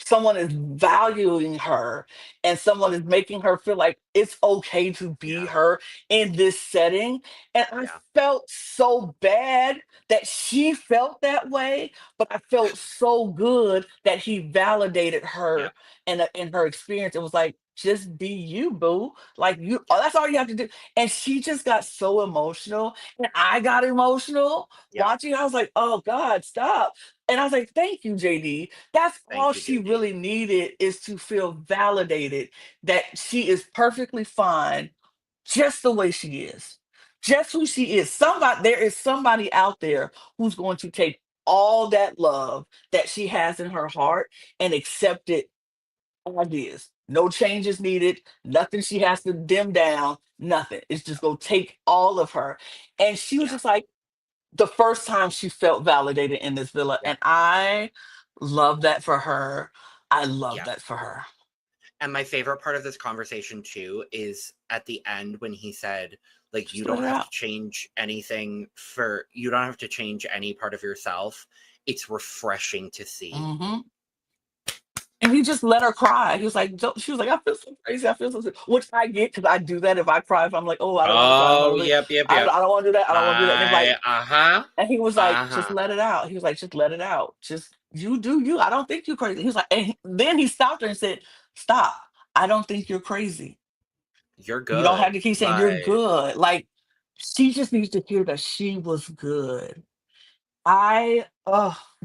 someone is valuing her and someone is making her feel like it's okay to be yeah, her in this setting. And I yeah, felt so bad that she felt that way, but I felt so good that he validated yeah, her and in her experience. It was like, just be you, boo. Like you, yeah, that's all you have to do. And she just got so emotional, and I got emotional yeah. watching. I was like, oh God, stop. And I was like, thank you, JD. That's all Thank you, she JD. really needed, is to feel validated that she is perfectly fine just the way she is, just who she is. There is somebody out there who's going to take all that love that she has in her heart and accept it as is. No changes needed, nothing she has to dim down, nothing. It's just going to take all of her. And she was Yeah, just like, the first time she felt validated in this villa, yeah, and I love that for her. I love yeah. that for her. And my favorite part of this conversation too is at the end when he said, like, Just let it out. you don't have to change any part of yourself. It's refreshing to see. Hmm. And he just let her cry. He was like, she was like, I feel so crazy. I feel so sick. Which I get because I do that. If I cry, if I'm like, oh, I don't want to cry in front Oh, of it. yep, yep, yep. I don't want to do that. I don't want to do that. And they're like, Uh-huh. and he was like, just Uh-huh. let it out. He was like, just let it out. Just you do you. I don't think you're crazy. He was like, then he stopped her and said, stop. I don't think you're crazy. You're You don't have good. to keep saying you're Like, good. Like, she just needs to hear that she was good.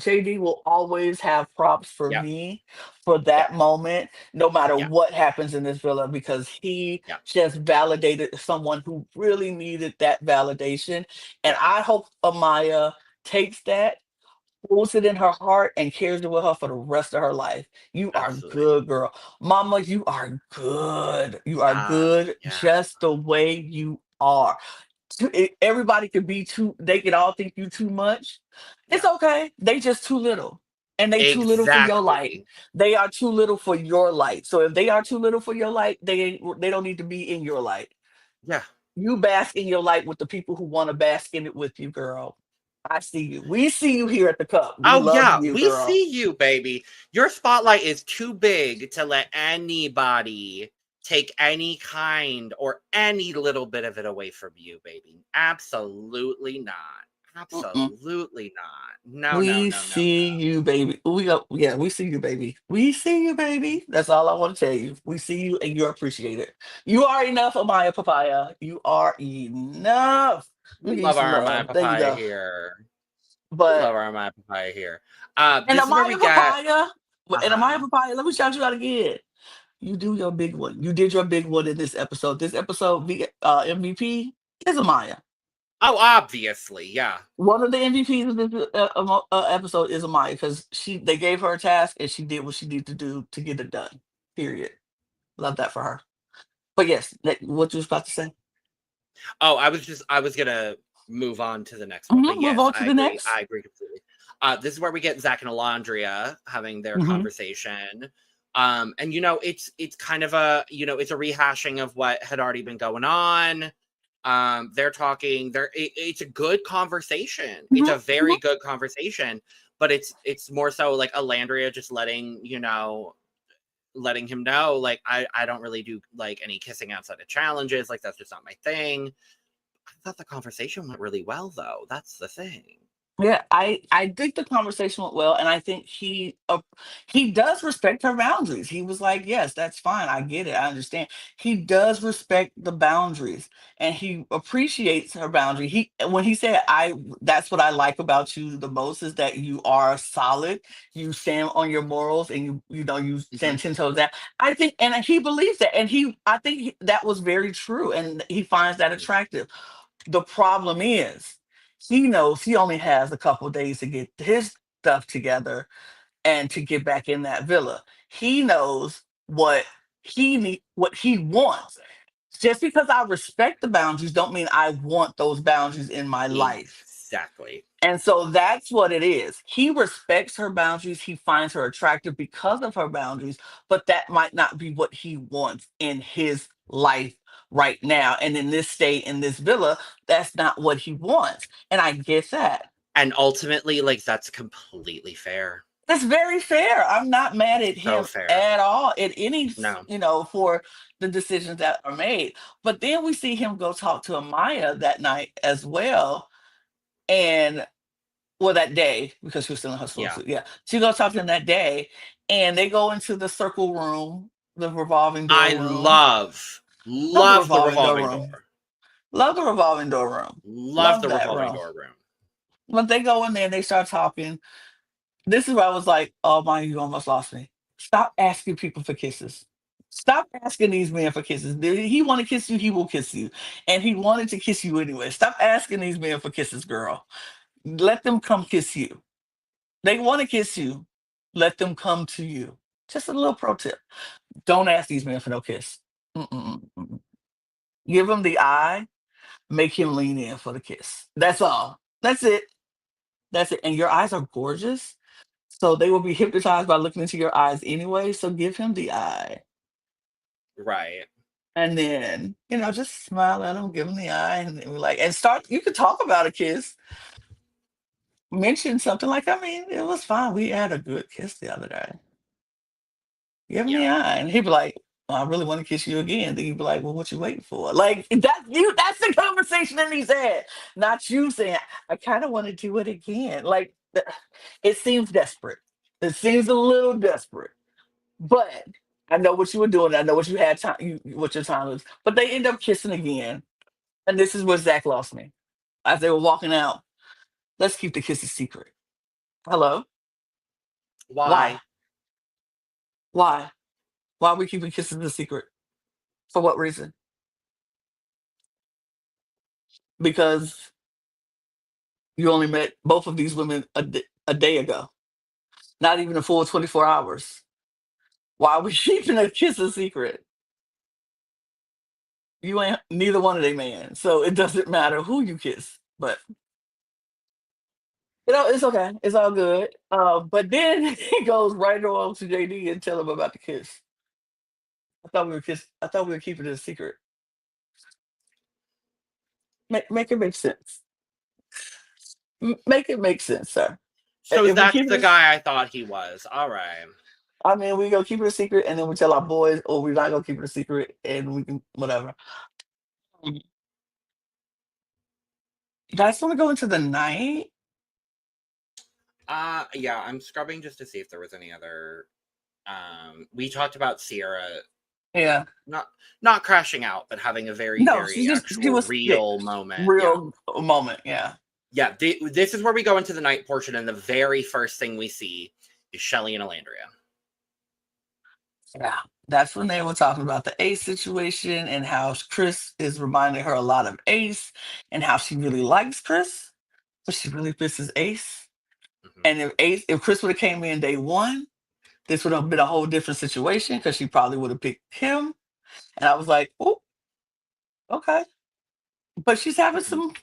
JD will always have props for yeah, me for yeah, that moment, no matter yeah, what happens in this villa, because he yeah, just validated someone who really needed that validation. And yeah, I hope Amaya takes that, holds it in her heart, and carries it with her for the rest of her life. You are absolutely. good, girl. Mama, you are good. You are good Yeah, just the way you are. Everybody could be too, they could all think you too much. It's yeah. okay. They just too little. And they too little for your light. Exactly. They are too little for your light. So if they are too little for your light, they don't need to be in your light. Yeah. You bask in your light with the people who want to bask in it with you, girl. I see you. We see you here at the cup. We Oh love yeah, you, we girl. see you, baby. Your spotlight is too big to let anybody take any kind or any little bit of it away from you, baby. Absolutely not. Mm-mm. Absolutely not. No, no, We no, no, see you, baby. We go, yeah, we see you, baby. We see you, baby. That's all I want to tell you. We see you and you're appreciated. You are enough, Amaya Papaya. You are enough. Let we me give you love some our my love. There you papaya go. here. We But love our my papaya here. and This is where we Amaya get Papaya, and Amaya uh-huh. Papaya, let me shout you out again. You do your big one. You did your big one in this episode. This episode, MVP. Is Amaya. Oh, obviously, yeah. One of the MVPs of this episode is Amaya because they gave her a task and she did what she needed to do to get it done. Period. Love that for her. But yes, what you was about to say? Oh, I was gonna move on to the next one, but Move yes, on to the next. I agree completely. This is where we get Zach and Alondria having their Hmm. conversation. And it's kind of it's a rehashing of what had already been going on. They're talking, it's a good conversation. It's a very good conversation, but it's more so like Alandria just letting him know, like, I don't really do like any kissing outside of challenges. Like, that's just not my thing. I thought the conversation went really well, though. That's the thing. Yeah, I think the conversation went well, and I think he does respect her boundaries. He was like, "Yes, that's fine. I get it. I understand." He does respect the boundaries, and he appreciates her boundary. He when he said, "I," that's what I like about you the most is that you are solid. You stand on your morals, and you Mhm. stand 10 toes down. I think, and he believes that, and I think that was very true, and he finds that Mhm. attractive. The problem is, he knows he only has a couple days to get his stuff together and to get back in that villa. He knows what he wants. Just because I respect the boundaries don't mean I want those boundaries in my life. Exactly. And so that's what it is. He respects her boundaries. He finds her attractive because of her boundaries, but that might not be what he wants in his life right now. And in this state, in this villa, that's not what he wants. And I get that. And ultimately, like, that's completely fair. It's very fair. I'm not mad at So him fair. at all, at any, No. for the decisions that are made. But then we see him go talk to Amaya that night as well. And well, that day, because she was still in her Yeah. swimsuit. Yeah. She goes talk to him that day, and they go into the circle room, the revolving I door room. Love the love the revolving door revolving room. door. Love the revolving door room. Love Love the that revolving room. door room. When they go in there and they start talking, this is where I was like, oh my, you almost lost me. Stop asking people for kisses. Stop asking these men for kisses. Did he want to kiss you? He will kiss you. And he wanted to kiss you anyway. Stop asking these men for kisses, girl. Let them come kiss you. They want to kiss you. Let them come to you. Just a little pro tip. Don't ask these men for no kiss. Mm-mm-mm-mm. Give him the eye. Make him lean in for the kiss. That's all. That's it. That's it. And your eyes are gorgeous. So they will be hypnotized by looking into your eyes anyway. So give him the eye. Right. And then, just smile at him, give him the eye, and then and start. You could talk about a kiss. Mention something like, I mean, it was fine. We had a good kiss the other day. Give him Yeah. the eye. And he'd be like, "Oh, I really want to kiss you again." Then you'd be like, "Well, what you waiting for?" Like that's the conversation in his head. Not you saying, "I kind of want to do it again." It seems desperate. It seems a little desperate. But I know what you were doing. I know what you had time what your time was. But they end up kissing again. And this is where Zach lost me. As they were walking out, let's keep the kisses secret. Hello? Why? Why? Why? Why are we keeping kisses a secret? For what reason? Because you only met both of these women a day ago, not even a full 24 hours. Why are we keeping a kiss a secret? You ain't neither one of they man, so it doesn't matter who you kiss. But it's okay. It's all good. But then he goes right on to JD and tell him about the kiss. I thought we were keeping it a secret. Make it make sense. Make it make sense, sir. So If we that's keep the this, guy I thought he was. All right. I mean, we gonna keep it a secret, and then we tell our boys, or we're not gonna keep it a secret, and we can whatever. You guys want to go into the night? Yeah, I'm scrubbing just to see if there was any other. We talked about Sierra Yeah. not not crashing out, but having a very, No, very she actual was sick. real moment. Yeah. Real moment. Yeah. Yeah. This is where we go into the night portion, and the very first thing we see is Shelly and Alandria. Yeah. That's when they were talking about the Ace situation and how Chris is reminding her a lot of Ace and how she really likes Chris, but she really misses Ace. Mhm. And if Chris would have came in day one, this would have been a whole different situation because she probably would have picked him. And I was like, oh, okay. But she's having Mhm. some,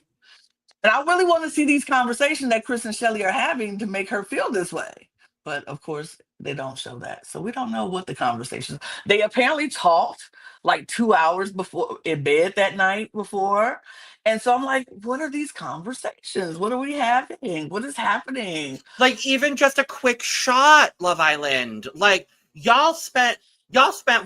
and I really want to see these conversations that Chris and Shelly are having to make her feel this way. But of course, they don't show that. So we don't know what the conversations. They apparently talked like 2 hours before in bed that night before. And so I'm like, what are these conversations? What are we having? What is happening? Like even just a quick shot, Love Island. Like y'all spent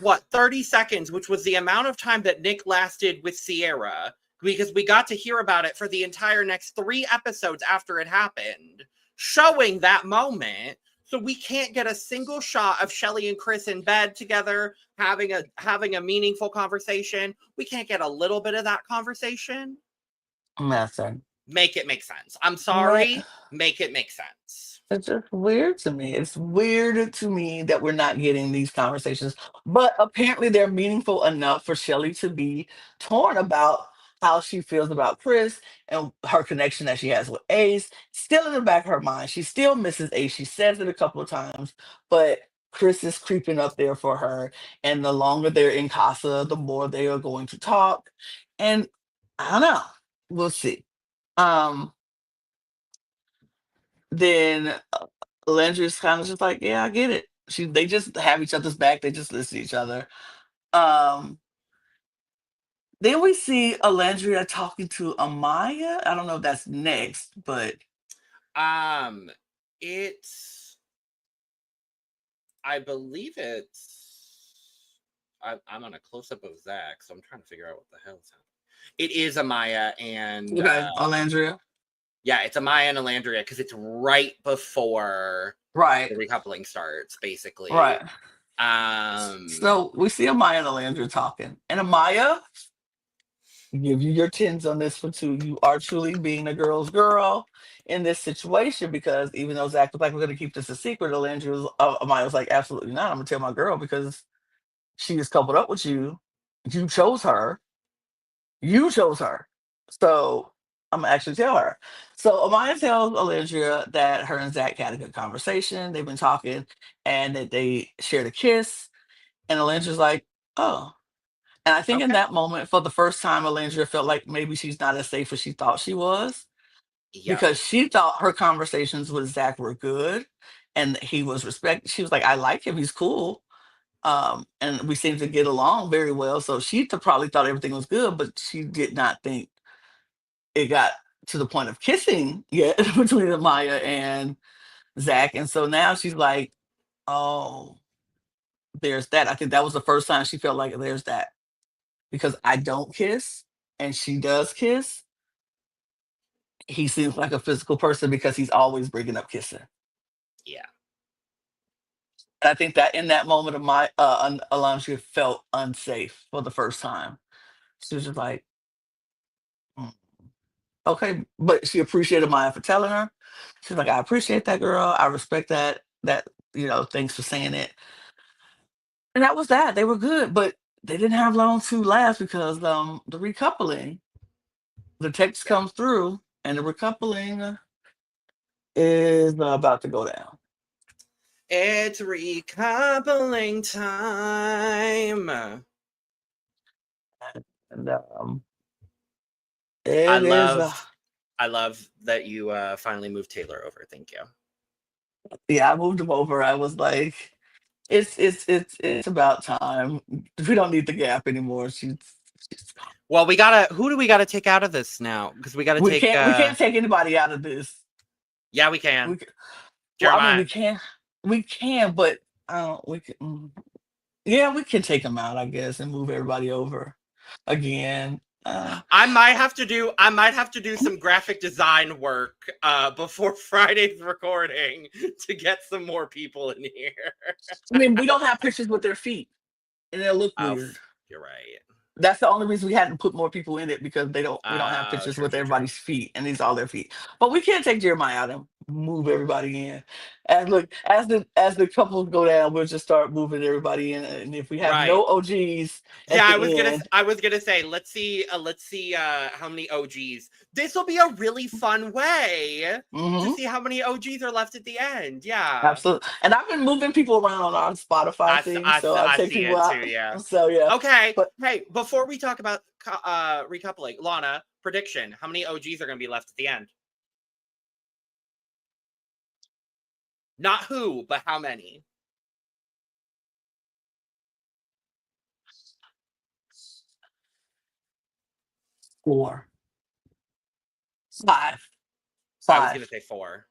what 30 seconds, which was the amount of time that Nick lasted with Sierra, because we got to hear about it for the entire next 3 episodes after it happened, showing that moment. So we can't get a single shot of Shelly and Chris in bed together having a meaningful conversation. We can't get a little bit of that conversation. Nothing. Make it make sense. I'm Man, sorry. Make it make sense. it's just weird to me. It's weird to me that we're not getting these conversations, but apparently they're meaningful enough for Shelly to be torn about how she feels about Chris and her connection that she has with Ace. Still in the back of her mind, she still misses Ace. She says it a couple of times, but Chris is creeping up there for her. And the longer they're in Casa, the more they are going to talk. And I don't know. We'll see. Um, then Landry's kind of just like, yeah, I get it. They just have each other's back. They just listen to each other. Um, then we see Alandria talking to Amaya. I don't know if that's next, but Um, it's I believe I'm on a close up of Zach, so I'm trying to figure out what the hell is happening. It is Amaya and okay, Alandria. yeah, it's Amaya and Alandria because it's right before Right, the recoupling starts, basically. right. Um, So we see Amaya and Alandria talking. And Amaya, give you your tens on this one too. You are truly being a girl's girl in this situation because even though Zach was like, we're going to keep this a secret, Amaya was like, absolutely not. I'm going to tell my girl because she is coupled up with you. You chose her. You chose her. So I'm gonna actually tell her. So Amaya tells Alindria that her and Zach had a good conversation. They've been talking and that they shared a kiss. And Alindria's like, oh. And I think in okay. that moment, for the first time, Alindria felt like maybe she's not as safe as she thought she was Yep. because she thought her conversations with Zach were good and he was respect. She was like, I like him. He's cool. And we seem to get along very well. So she probably thought everything was good, but she did not think it got to the point of kissing yet between Maya and Zach. And so now she's like, oh, there's that. I think that was the first time she felt like there's that because I don't kiss and she does kiss. He seems like a physical person because he's always bringing up kissing. Yeah. And I think that in that moment of my Alondra felt unsafe for the first time. She was just like, "Mm, okay," but she appreciated Maya for telling her. She's like, I appreciate that, girl. I respect that. Thanks for saying it. And that was that. They were good, but they didn't have long to last because the recoupling, the text Yeah. comes through, and the recoupling is about to go down. It's recoupling time. And I it is, love I love that you finally moved Taylor over. Thank you. yeah. I moved him over. I was like, it's about time. We don't need the gap anymore. She's Well, who do we gotta take out of this now? Because we gotta take we can't take anybody out of this. yeah, we can. We Well, I mean, Jeremiah. we can, but we can. Yeah, we can take them out, I guess, and move everybody over again. I might have to do some graphic design work before Friday's recording to get some more people in here. I mean, we don't have pictures with their feet, and they'll look Oh, weird. you're right. That's the only reason we had to put more people in it because we don't have pictures True, with true, true. everybody's feet, and these are all their feet. But we can't take Jeremiah out. move everybody in. And look, as the couples go down, we'll just start moving everybody in. And if we have Right. no OGs at Yeah, the end, I was gonna say, let's see how many OGs. This will be a really fun way to hmm see how many OGs are left at the end. Yeah. absolutely. And I've been moving people around on our Spotify thing, so I I take see people it too, out. yeah. So yeah, Okay. but Hey, before we talk about recoupling, Lana, prediction. How many OGs are gonna be left at the end? Not who, but how many? 4, 5, I was gonna 5, say four.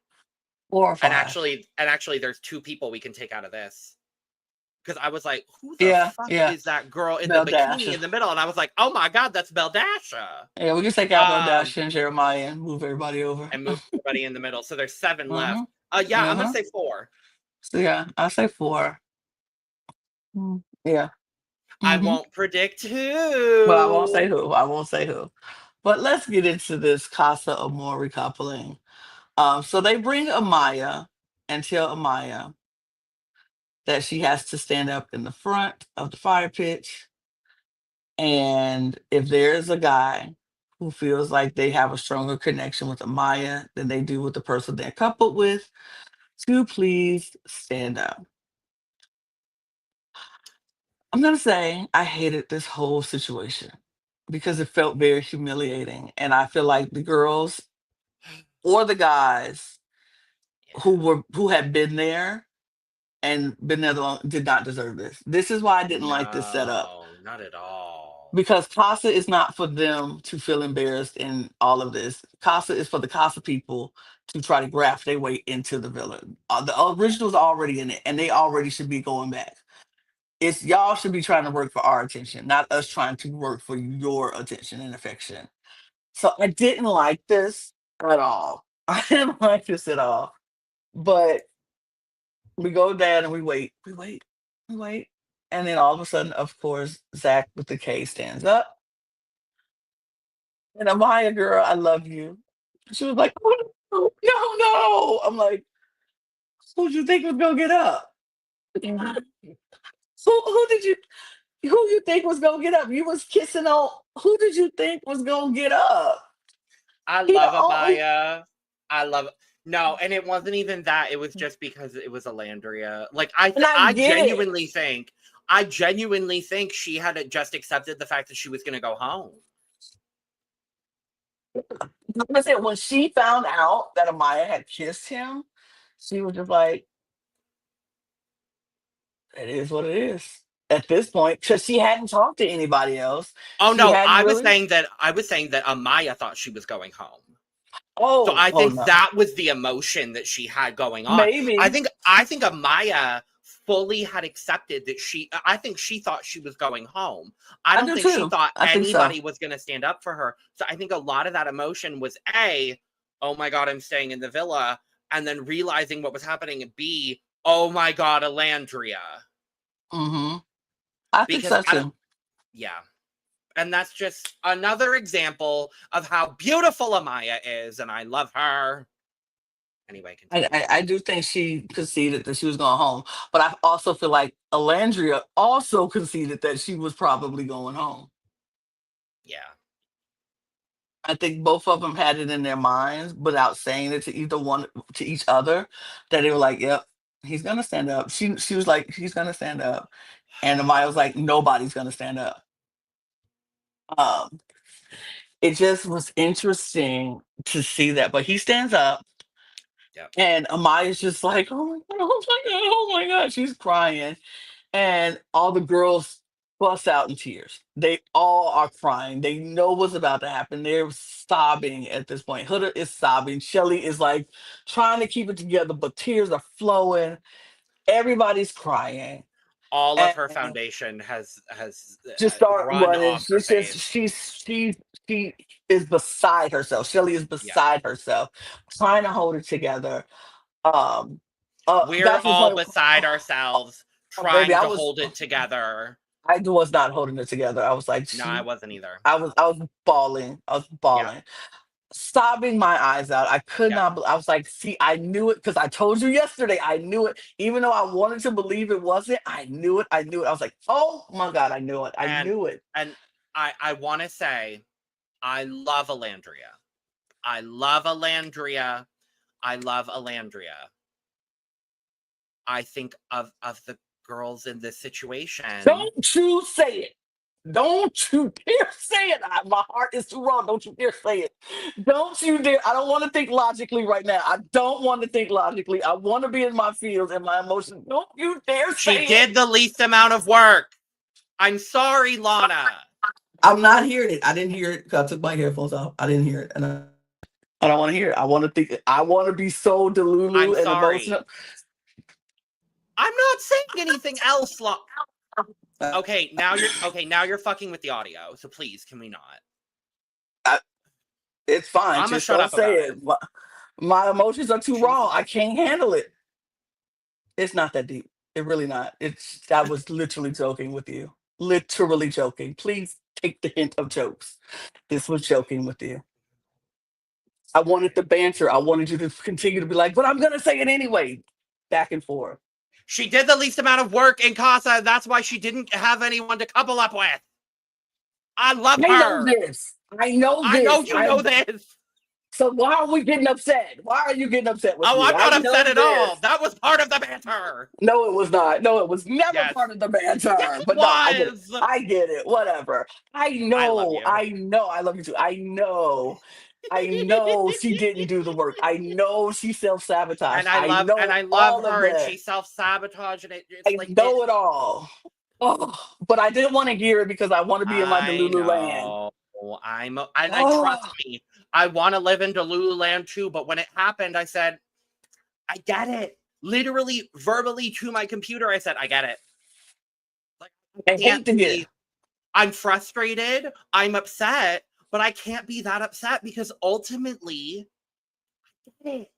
4 or 5. And actually there's two people we can take out of this. Because I was like, who the Yeah, fuck yeah. is that girl in the Bell bikini Dash. in the middle? And I was like, oh my god, that's Beldasha. Yeah, we can take out Bell Um, Dash and Jeremiah and move everybody over. and move everybody in the middle. So there's seven left. hmm Yeah, I'm gonna hmm say four. So yeah, I'll say 4. Yeah. I hmm won't predict Well, I won't say who. who. I won't say who. But let's get into this Casa Amor recoupling. So they bring Amaya and tell Amaya that she has to stand up in the front of the fire pit. And if there's a guy who feels like they have a stronger connection with Amaya than they do with the person they're coupled with, to please stand up. I'm gonna say I hated this whole situation because it felt very humiliating. And I feel like the girls or the guys Yeah. who had been there and been there long did not deserve this. This is why I didn't like this setup. No, not at all. Because Casa is not for them to feel embarrassed in all of this. Casa is for the Casa people to try to graft their way into the villain. The original's already in it, and they already should be going back. It's y'all should be trying to work for our attention, not us trying to work for your attention and affection. So I didn't like this at all. I didn't like this at all. But we go down and we wait. And then all of a sudden, of course, Zach with the K stands up. And Amaya, girl, I love you. She was like, oh, no, no, no. I'm like, who did you think was gonna get up? Who did you who you think was gonna get up? You was kissing on who did you think was gonna get up? I He the love only Abaya. I love no, and it wasn't even that. It was just because it was Alandria. Like and I get it. I genuinely think she had just accepted the fact that she was going to go home. I'm gonna say when she found out that Amaya had kissed him, she was just like, it is what it is. At this point, because she hadn't talked to anybody else. Oh She no, hadn't really. I was saying that Amaya thought she was going home. So Oh, I oh think no. that was the emotion that she had going on. Maybe. I think Amaya fully had accepted that I think she thought she was going home. I I don't do think she too. thought I think so. anybody was going to stand up for her. So I think a lot of that emotion was A, oh my god, I'm staying in the villa, and then realizing what was happening, and B, oh my god, Alandria. hmm I think Because so I don't too. yeah. And that's just another example of how beautiful Amaya is, and I love her. Anyway, continue. I do think she conceded that she was going home, but I also feel like Alandria also conceded that she was probably going home. Yeah. I think both of them had it in their minds without saying it to either one to each other that they were like, "Yep, he's gonna stand up." She was like, "He's gonna stand up," and Amaya was like, "Nobody's gonna stand up." Um, it just was interesting to see that, but he stands up, Yep. and Amaya's just like, "Oh my god, oh my god, oh my god," she's crying, and all the girls bust out in tears. They all are crying. They know what's about to happen. They're sobbing at this point. Huda is sobbing. Shelly is like trying to keep it together, but tears are flowing. Everybody's crying. All of And her foundation has just start run running. off her It's just face. she is beside herself. Shelly is Yeah. beside herself, trying to hold it together. Um We're got to the all point beside ourselves baby, trying to hold it together. I was not holding it together. I was like, No, I wasn't either. I was bawling. I was Yeah. bawling. sobbing my eyes out. I could Yeah. not. I was like, see, I knew it because I told you yesterday. I knew it, even though I wanted to believe it wasn't. I knew it. I knew it. I was like, oh my god, I knew it. I And knew it. and I want to say I love Alandria. I love Alandria. I love Alandria. I think of the girls in this situation. Don't you say it. Don't you dare say it. My heart is too raw. Don't you dare say it. Don't you dare. I don't want to think logically right now. I don't want to think logically. I want to be in my feels and my emotions. Don't you dare She say it. did the least amount of work. I'm sorry, Lana. I'm not hearing it. I didn't hear it because I took my headphones off. I didn't hear it. And I don't want to hear it. I want to think. I want to be so I'm delulu and sorry. emotional. I'm not saying anything else. Uh, Okay, now you're fucking with the audio. So please, can we not? I, it's fine. I'm gonna Just shut don't up say about it. it. My emotions are too raw. I Jesus. can't handle it. It's not that deep. It really not. It's I was literally joking with you. Literally joking. Please take the hint of jokes. This was joking with you. I wanted the banter. I wanted you to continue to be like, but I'm gonna say it anyway. Back and forth. She did the least amount of work in Casa. That's why she didn't have anyone to couple up with. I love I know her. this. I know I know this. you know this. So why are we getting upset? Why are you getting upset with Oh, me? I'm I not upset know at all. this. That was part of the banter. No, it was not. No, it was never Yes. part of the Yes, banter. it But no, I get it. was. I get it. Whatever. I I love know. you. I know. I love you too. I know. I know she didn't do the work. I know she self-sabotaged. I And know I love all of her and that. she self-sabotaged and it's I like it know it all. Oh, but I didn't want to hear it because I want to be in my I Delulu land. know. And I trust Oh, me. I want to live in Delulu land too, but when it happened, I said, I get it. Literally, verbally to my computer, I said, I get it. Like, I I hate can't to get. be, I'm frustrated, I'm upset, but I can't be that upset because ultimately, I get it.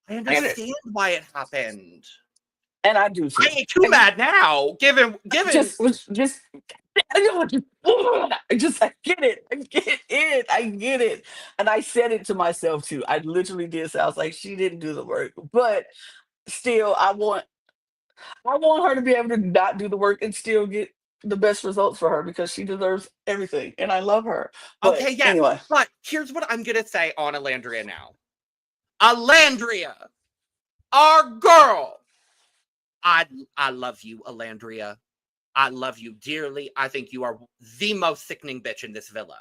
I I get it. understand why it happened. And I do I too. ain't too mad now, given Just I know what you I just I get it. I get it. I get it. And I said it to myself too. I literally did say I was like, she didn't do the work. But still I want her to be able to not do the work and still get the best results for her because she deserves everything. And I love her. But okay, yes. anyway, But here's what I'm gonna say on Alandria now. Alandria, our girl. I I love you, Alandria. I love you dearly. I think you are the most sickening bitch in this villa.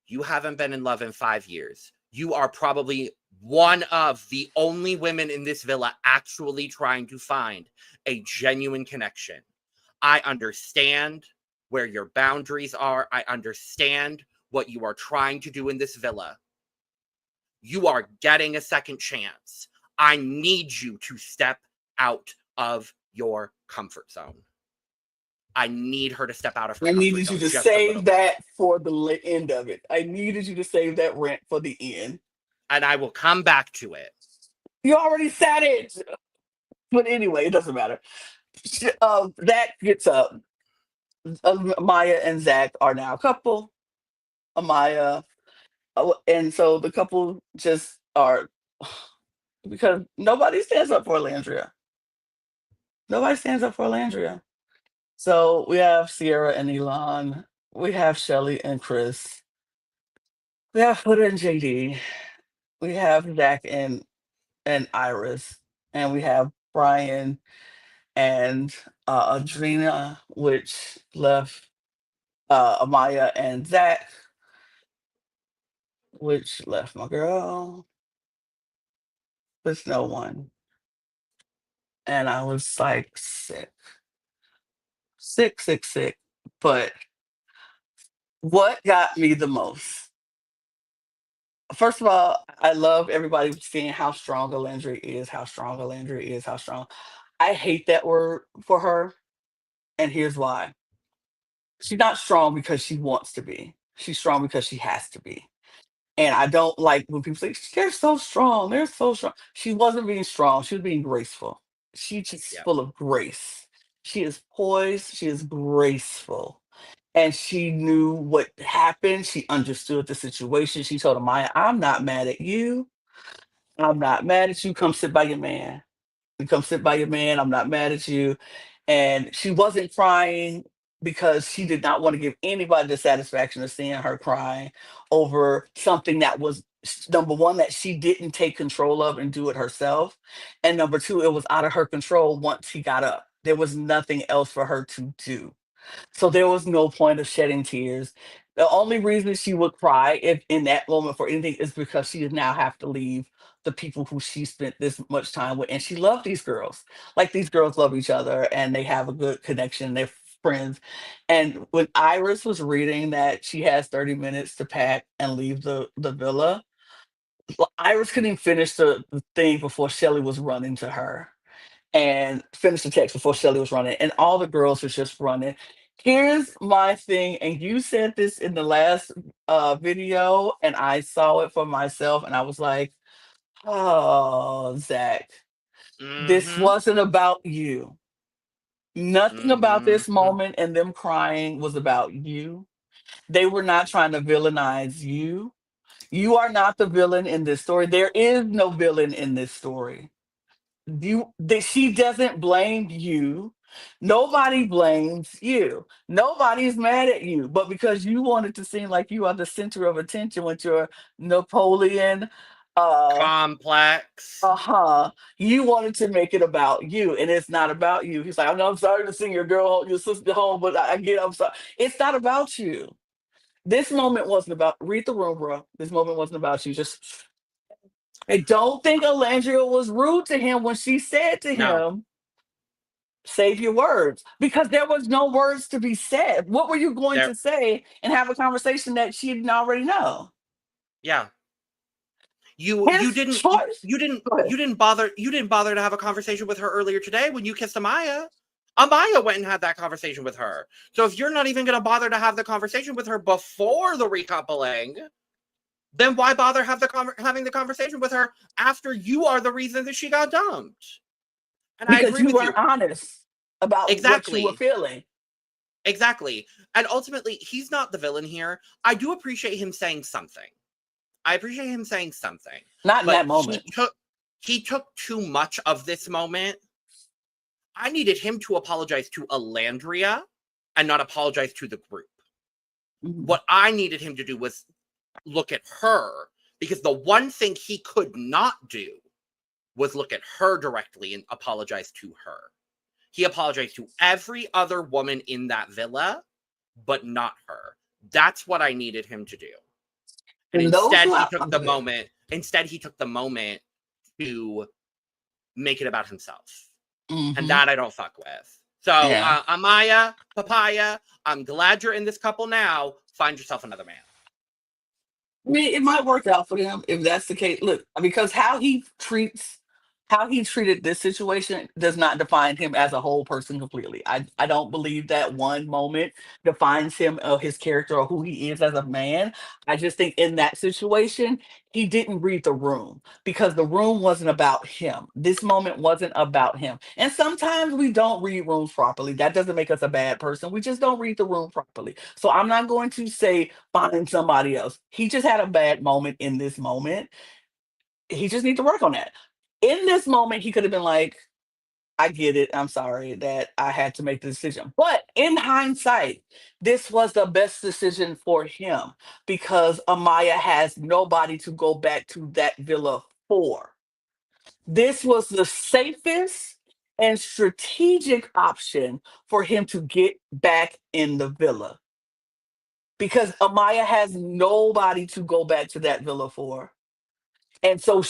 You haven't been in love in 5 years. You are probably one of the only women in this villa actually trying to find a genuine connection. I understand where your boundaries are. I understand what you are trying to do in this villa. You are getting a second chance. I need you to step out of your comfort zone. I need her to step out of her I comfort needed you zone to just a little save bit. that for the end of it. I needed you to save that rent for the end. And I will come back to it. You already said it. But anyway, it doesn't matter. Zach gets up. Maya and Zach are now a couple. Amaya, and so the couple just are because nobody stands up for Landria. Nobody stands up for Landria. So we have Sierra and Elon. We have Shelly and Chris. We have Huda and JD. We have Zach and Iris, and we have Brian and Adrena, which left Amaya and Zach, which left my girl with no one. And I was like sick, sick, sick, sick. But what got me the most? First of all, I love everybody seeing how strong Alandria is, how strong Alandria is, how strong. I hate that word for her, and here's why. She's not strong because she wants to be. She's strong because she has to be. And I don't like when people say, they're so strong, they're so strong. She wasn't being strong, she was being graceful. She's just Yeah. full of grace. She is poised, she is graceful. and she knew what happened. She understood the situation. She told Amaya, I'm not mad at you. I'm not mad at you. Come sit by your man. You come sit by your man. I'm not mad at you. And she wasn't crying because she did not want to give anybody the satisfaction of seeing her crying over something that was number one, that she didn't take control of and do it herself. And number two, it was out of her control once he got up. There was nothing else for her to do. So there was no point of shedding tears. The only reason she would cry if in that moment for anything is because she would now have to leave the people who she spent this much time with. And she loved these girls. Like these girls love each other and they have a good connection. They're friends. And when Iris was reading that she has 30 minutes to pack and leave the villa, Iris couldn't finish the thing before Shelly was running to her and finished the text before Shelly was running, and all the girls were just running. Here's my thing, and you said this in the last video, and I saw it for myself, and I was like, "Oh, Zach, this Mm-hmm. wasn't about you. Nothing about this Mm-hmm. moment and them crying was about you. They were not trying to villainize you. You are not the villain in this story. There is no villain in this story. She doesn't blame you. Nobody blames you. Nobody's mad at you. But because you wanted to seem like you are the center of attention with your Napoleon, uh Complex. uh-huh, you wanted to make it about you, and it's not about you. He's like, I know, I'm sorry to send your girl, your sister home, but I get, I'm sorry. It's not about you. This moment wasn't about, read the room, bro. This moment wasn't about you. Just, I don't think Alandria was rude to him when she said to No, him, save your words, because there was no words to be said. What were you going there. to say and have a conversation that she didn't already know? Yeah, you His didn't choice. Go ahead. you didn't bother to have a conversation with her earlier today when you kissed Amaya. Amaya went and had that conversation with her. So if you're not even going to bother to have the conversation with her before the recoupling, then why bother having the conversation with her after you are the reason that she got dumped? And I Because agree you with you. weren't honest about what you were Exactly. feeling. Exactly. And ultimately, he's not the villain here. I do appreciate him saying something. I appreciate him saying something. Not in But that moment. he took too much of this moment. I needed him to apologize to Alandria and not apologize to the group. Mhm. What I needed him to do was look at her, because the one thing he could not do was look at her directly and apologize to her. He apologized to every other woman in that villa, but not her. That's what I needed him to do. And And those instead who he are, took oh, go the ahead. moment, to make it about himself. And Hmm. that I don't fuck with. So, Yeah. Amaya, Papaya, I'm glad you're in this couple now. Find yourself another man. I mean, it might work out for them if that's the case. Look, because how he treated this situation does not define him as a whole person completely. I don't believe that one moment defines him or his character or who he is as a man. I just think in that situation, he didn't read the room because the room wasn't about him. This moment wasn't about him. And sometimes we don't read rooms properly. That doesn't make us a bad person. We just don't read the room properly. So I'm not going to say find somebody else. He just had a bad moment in this moment. He just needs to work on that. In this moment, he could have been like, I get it. I'm sorry that I had to make the decision. But in hindsight, this was the best decision for him because Amaya has nobody to go back to that villa for. This was the safest and strategic option for him to get back in the villa because Amaya has nobody to go back to that villa for. And so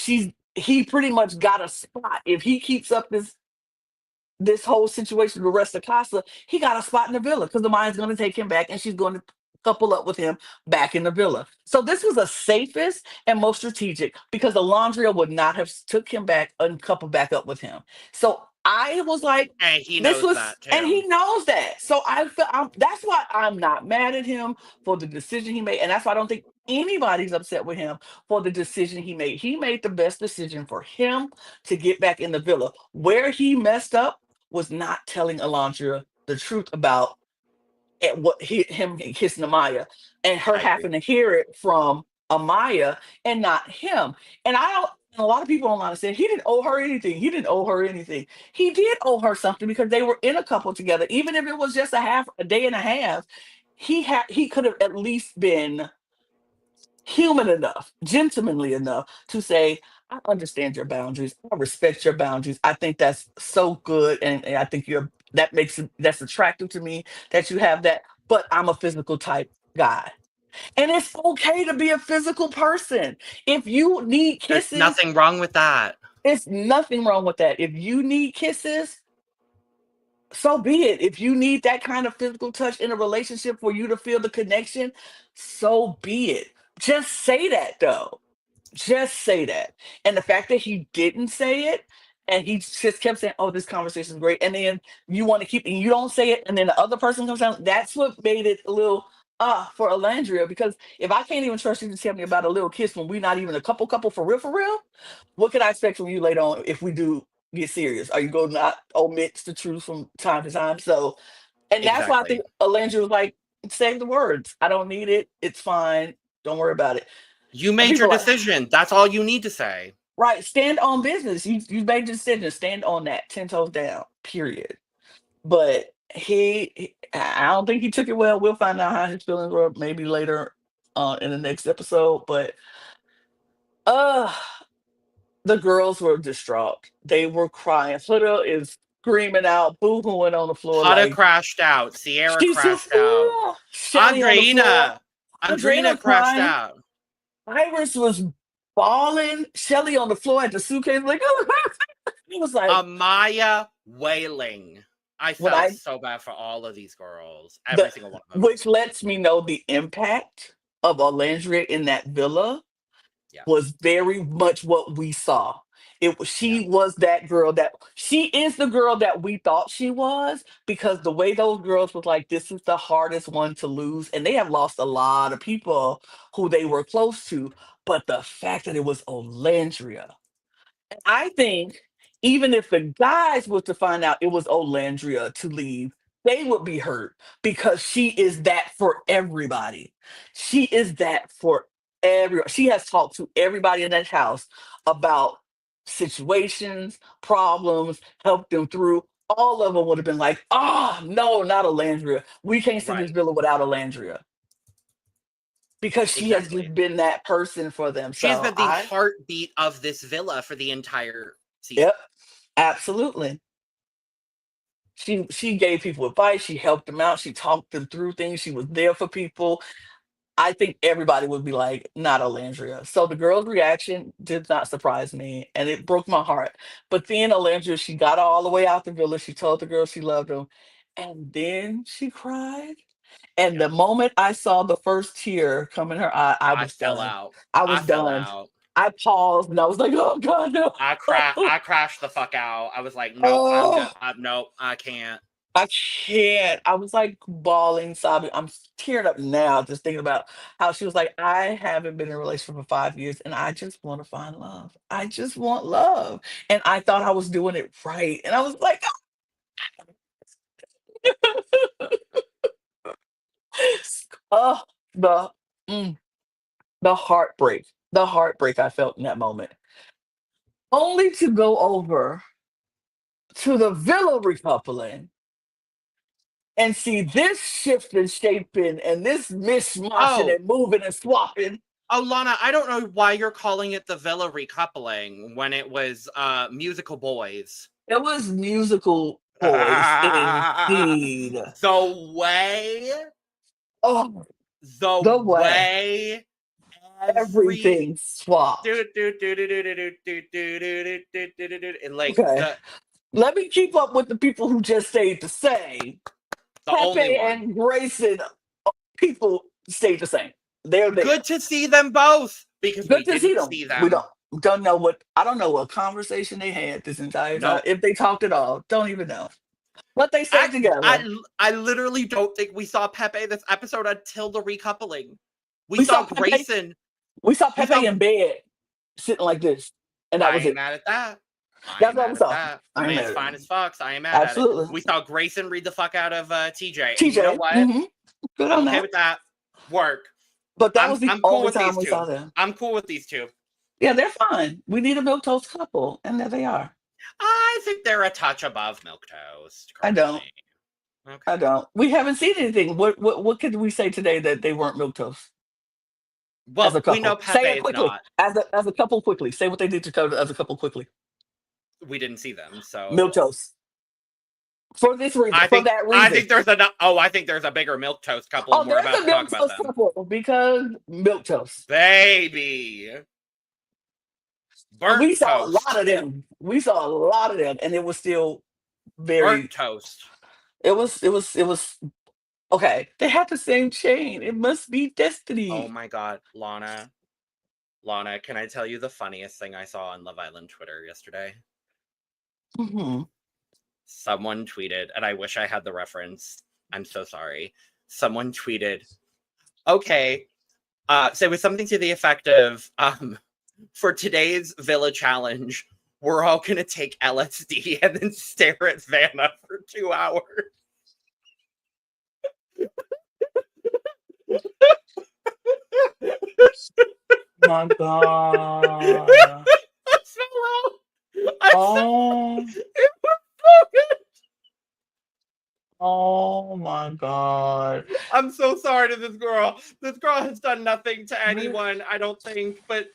he pretty much got a spot. If he keeps up this whole situation, the rest of Casa, he got a spot in the villa because the Maya's going to take him back and she's going to couple up with him back in the villa. So this was the safest and most strategic because Alondria would not have took him back and coupled back up with him. So I was like, And he this knows was, that and too. he knows that. So I feel that's why I'm not mad at him for the decision he made, and that's why I don't think anybody's upset with him for the decision he made. He made the best decision for him to get back in the villa. Where he messed up was not telling Alondra the truth about and him kissing Amaya, and her I agree. having to hear it from Amaya and not him. And I don't. And a lot of people online said he didn't owe her anything. He didn't owe her anything. He did owe her something because they were in a couple together. Even if it was just a day and a half, he could have at least been human enough, gentlemanly enough to say, I understand your boundaries. I respect your boundaries. I think that's so good. And I think that's attractive to me that you have that. But I'm a physical type guy. And it's okay to be a physical person. If you need There's kisses, nothing wrong with that. it's nothing wrong with that. If you need kisses, so be it. If you need that kind of physical touch in a relationship for you to feel the connection, so be it. Just say that though. Just say that. And the fact that he didn't say it and he just kept saying, oh, this conversation is great. And then you want to keep, and you don't say it. And then the other person comes down. That's what made it a little, for Alandria. Because if I can't even trust you to tell me about a little kiss when we're not even a couple for real, what can I expect from you later on if we do get serious? Are you going to not omit the truth from time to time? So, and that's why I Exactly. think Alandria was like, save the words. I don't need it. It's fine. Don't worry about it. You And made your people are like, decision. That's all you need to say. right, stand on business. You made the decision. Stand on that. 10 toes down. Period. But I don't think he took it well. We'll find out how his feelings were maybe later in the next episode. But uh the girls were distraught. They were crying. Huda is screaming out, boo-hooing on the floor Hada like crashed out. Sierra she's just crashed out. Shelly on the floor. Andreina. Andrea Andreina crashed crying. out. Iris was bawling. Shelly on the floor at the suitcase like, oh, he was like, Amaya wailing. I when felt I so bad for all of these girls. the Every single one of them. which lets me know the impact of Alandria in that villa Yeah. was very much what we saw. Yeah. She was that girl that she is the girl that we thought she was because the way those girls was like, this is the hardest one to lose, and they have lost a lot of people who they were close to. But the fact that it was Olandria, I think even if the guys were to find out it was Olandria to leave, they would be hurt because she is that for everybody. She is that for everyone. She has talked to everybody in that house about situations, problems, helped them through. All of them would have been like, oh, no, not Olandria. We can't see this Right. villa without Olandria because she has Exactly. just been that person for them. She's So been the heartbeat of this villa for the entire season. yep, absolutely. She gave people advice, she helped them out, she talked them through things, she was there for people. I think everybody would be like, not Alandria. So the girl's reaction did not surprise me and it broke my heart. But then Alandria, she got all the way out the village. She told the girl she loved them. And then she cried. And Yeah. the moment I saw the first tear come in her eye, I I was fell done. out. I I was fell done. out. I paused and I was like, oh God, no. I crashed the fuck out. I was like, nope, I'm done. Oh. Nope, I can't. I can't. I was like bawling, sobbing. I'm tearing up now just thinking about how she was like, I haven't been in a relationship for 5 years and I just want to find love. I just want love. And I thought I was doing it right. And I was like, oh, the, mm, the heartbreak, the heartbreak I felt in that moment. Only to go over to the villa recoupling and see this shifting, shaping, and this mishmashing Oh, and moving and swapping. oh, Lana, I don't know why you're calling it the villa recoupling when it was musical boys. It was musical boys indeed. The way, Oh, the the way way every everything swapped. and like Okay, let me keep up with the people who just stayed the same. the only Pepe one. and Grayson, people stayed the same. They're there. Good to see them both because we Good to see didn't them. see We them. don't know what I don't know what conversation they had this entire time. Nope. If they talked at all, don't even know. But they I, stayed together. I literally don't think we saw Pepe this episode until the recoupling. We We saw saw Pepe. Grayson. We saw We Pepe saw. in bed, sitting like this, and that I was ain't it. mad at that. I That's ain't what we mad at saw. that. I The ain't man's mad at fine it. as fuck, so I ain't mad at it. Absolutely. We saw Grayson read the fuck out of TJ. And you know TJ. what? Good I'm on okay that. with that. Work. But that was the I'm cool only with time these we saw two. them. I'm cool with these two. Yeah, they're fine. We need a milquetoast couple, and there they are. I think they're a touch above milquetoast I don't. currently. Okay. I don't. We haven't seen anything. What could we say today that they weren't milquetoast as Well, a we know couple? Say Pepe it is quickly. not. As a couple quickly. Say what they did to Coda as a couple quickly. We didn't see them, so Milquetoast. For this reason. For that I reason. think there's I think there's a bigger milquetoast couple, Oh, and we're there's about a to talk about milquetoast them. couple because milquetoast. Baby. And Burnt we saw a toast. lot of them. We saw a lot of them, and it was still Burnt very. toast. It was. Okay, they had the same chain. It must be Oh destiny. my god, Lana. Lana, can I tell you the funniest thing I saw on Love Island Twitter yesterday? Hmm. Someone tweeted, and I wish I had the reference. I'm so sorry. Someone tweeted, okay, so it was something to the effect of, for today's Villa Challenge, we're all going to take LSD and then stare at Vanna for 2 hours. My God. Oh, oh my God. I'm so sorry to this girl. This girl has done nothing to anyone, I don't think, but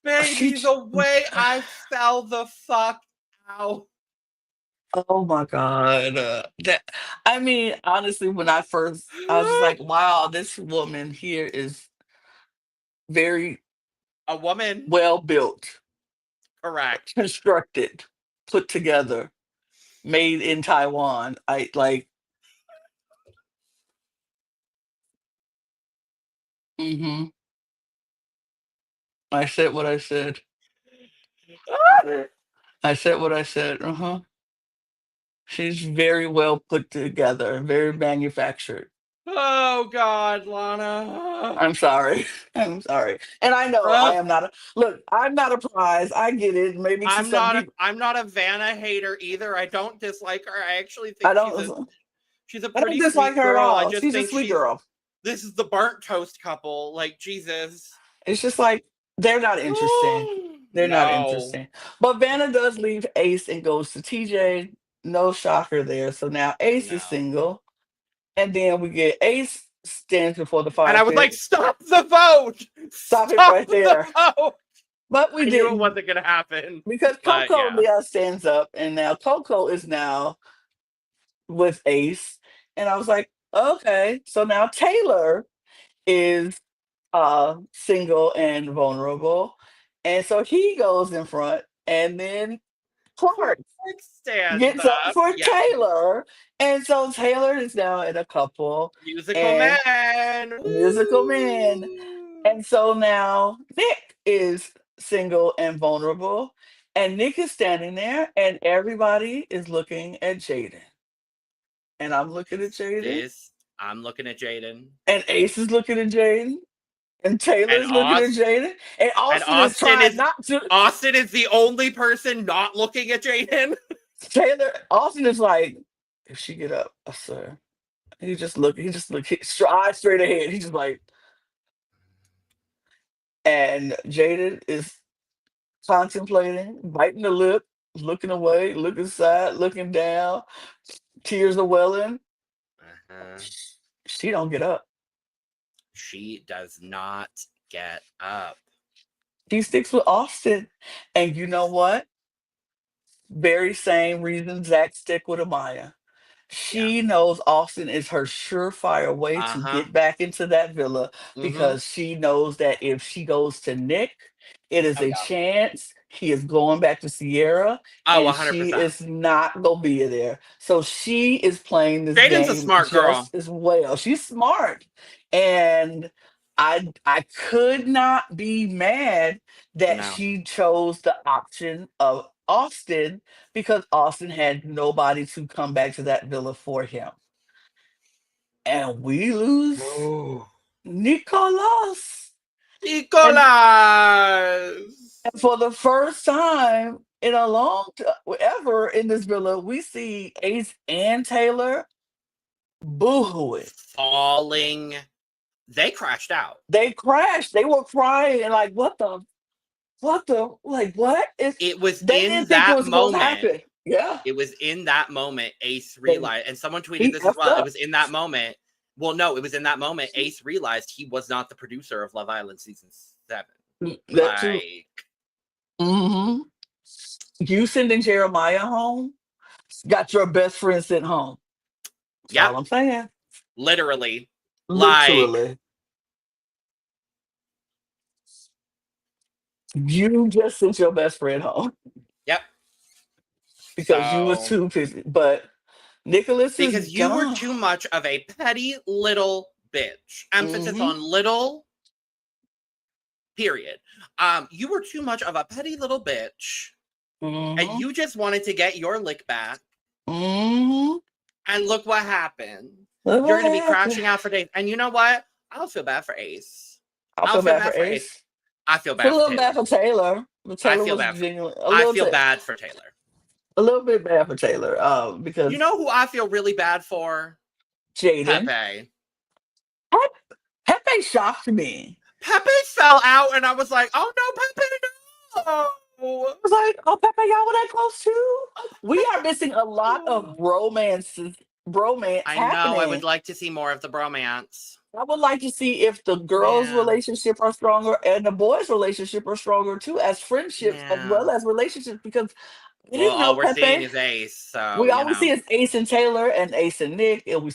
baby, the way I fell the fuck out. Oh my God. I mean, honestly, when I was just like, wow, this woman here is very A woman. well built, Correct. constructed, put together, made in Taiwan. I like, hmm I said what I said. I said what I said. Uh-huh. She's very well put together, very manufactured. Oh God, Lana. I'm sorry. I'm sorry. And I know I am not a look, I'm not a prize. I get it. Maybe to some people. I'm not a Vanna hater either. I don't dislike her. I actually I think don't she's a I don't pretty dislike sweet her at girl. I all. just She's a think sweet girl. this is the burnt toast couple. Like, Jesus. It's just like they're not interesting. They're not No. interesting. But Vanna does leave Ace and goes to TJ. No shocker there. So now Ace is No. single. And then we get Ace stands before the And fire I was like, pit. stop the vote. Stop it right the there. vote. But we I knew it didn't wasn't gonna happen. because But Coco yeah. now stands up, and now Coco is now with Ace. And I was like, okay. So now Taylor is single and vulnerable. And so he goes in front, and then Clark Clark stands gets up up. for Yeah. Taylor. And so Taylor is now in a couple Musical and man. musical man. Woo! And so now Nick is single and vulnerable. And Nick is standing there, and everybody is looking at Jaden. And I'm looking at Jaden, I'm looking at Jaden. and Ace is looking at Jaden, and And Taylor's looking at Jaden, and Austin is trying not to. Austin is the only person not looking at Jaden. Austin is like, if she get up, sir. He just look, eyes straight ahead. He's just like, and Jaden is contemplating, biting the lip, looking away, looking side, looking down, tears are welling. Uh-huh. She don't get up. She does not get up. She sticks with Austin. And you know what? Very same reason Zach stick with Amaya. Yeah. She knows Austin is her surefire way to Uh-huh. get back into that villa Mm-hmm. because she knows that if she goes to Nick, it is Oh, a yeah. chance he is going back to Sierra, Oh, and she 100%. is not gonna be there. So she is playing this Jaden's a game smart girl. just as well. She's smart, and I could not be mad that No. she chose the option of Austin because Austin had nobody to come back to that villa for him. And we lose Oh. Nicolas. Nicolas! And for the first time in a long ever in this villa, we see Ace and Taylor boohooing. Falling. They crashed out. They crashed. They were crying and like, what like, what is? It was They in didn't think it that was supposed to moment. happen. Yeah, It was in that moment Ace realized, and someone tweeted he this as effed well. It up. was in that moment. Well, no, it was in that moment Ace realized he was not the producer of Love Island season 7. That too. Like, Mm-hmm. You sending Jeremiah home got your best friend sent home. That's yep, all I'm saying. literally. Like, Literally. You just sent your best friend home yep. because you was So, too busy. But Nicholas is because you were gone. too much of a petty little bitch. Emphasis Mm-hmm. on little, period. You were too much of a petty little bitch. Mm-hmm. And you just wanted to get your lick back. Mm-hmm. And look what happened. Look You're what going to be happened. crashing out for days. And you know what? I'll feel bad for Ace. I'll feel bad for Ace. I feel A bad for little Taylor. bad for Taylor. But Taylor I feel was bad. genuine. I feel bad for Taylor. A little bit bad for Taylor. Because you know who I feel really bad for? Jaden. Pepe. Pepe shocked me. Pepe fell out, and I was like, "Oh no, Pepe, no!" I was like, "Oh, Pepe, y'all were that close too." We are missing a lot of bromance I happening. know. I would like to see more of the bromance. I would like to see if the girls' relationship are stronger and the boys' relationship are stronger too, as friendships as well as relationships. Because we didn't know all we're Pepe. seeing is Ace. So We always see is Ace and Taylor and Ace and Nick, and we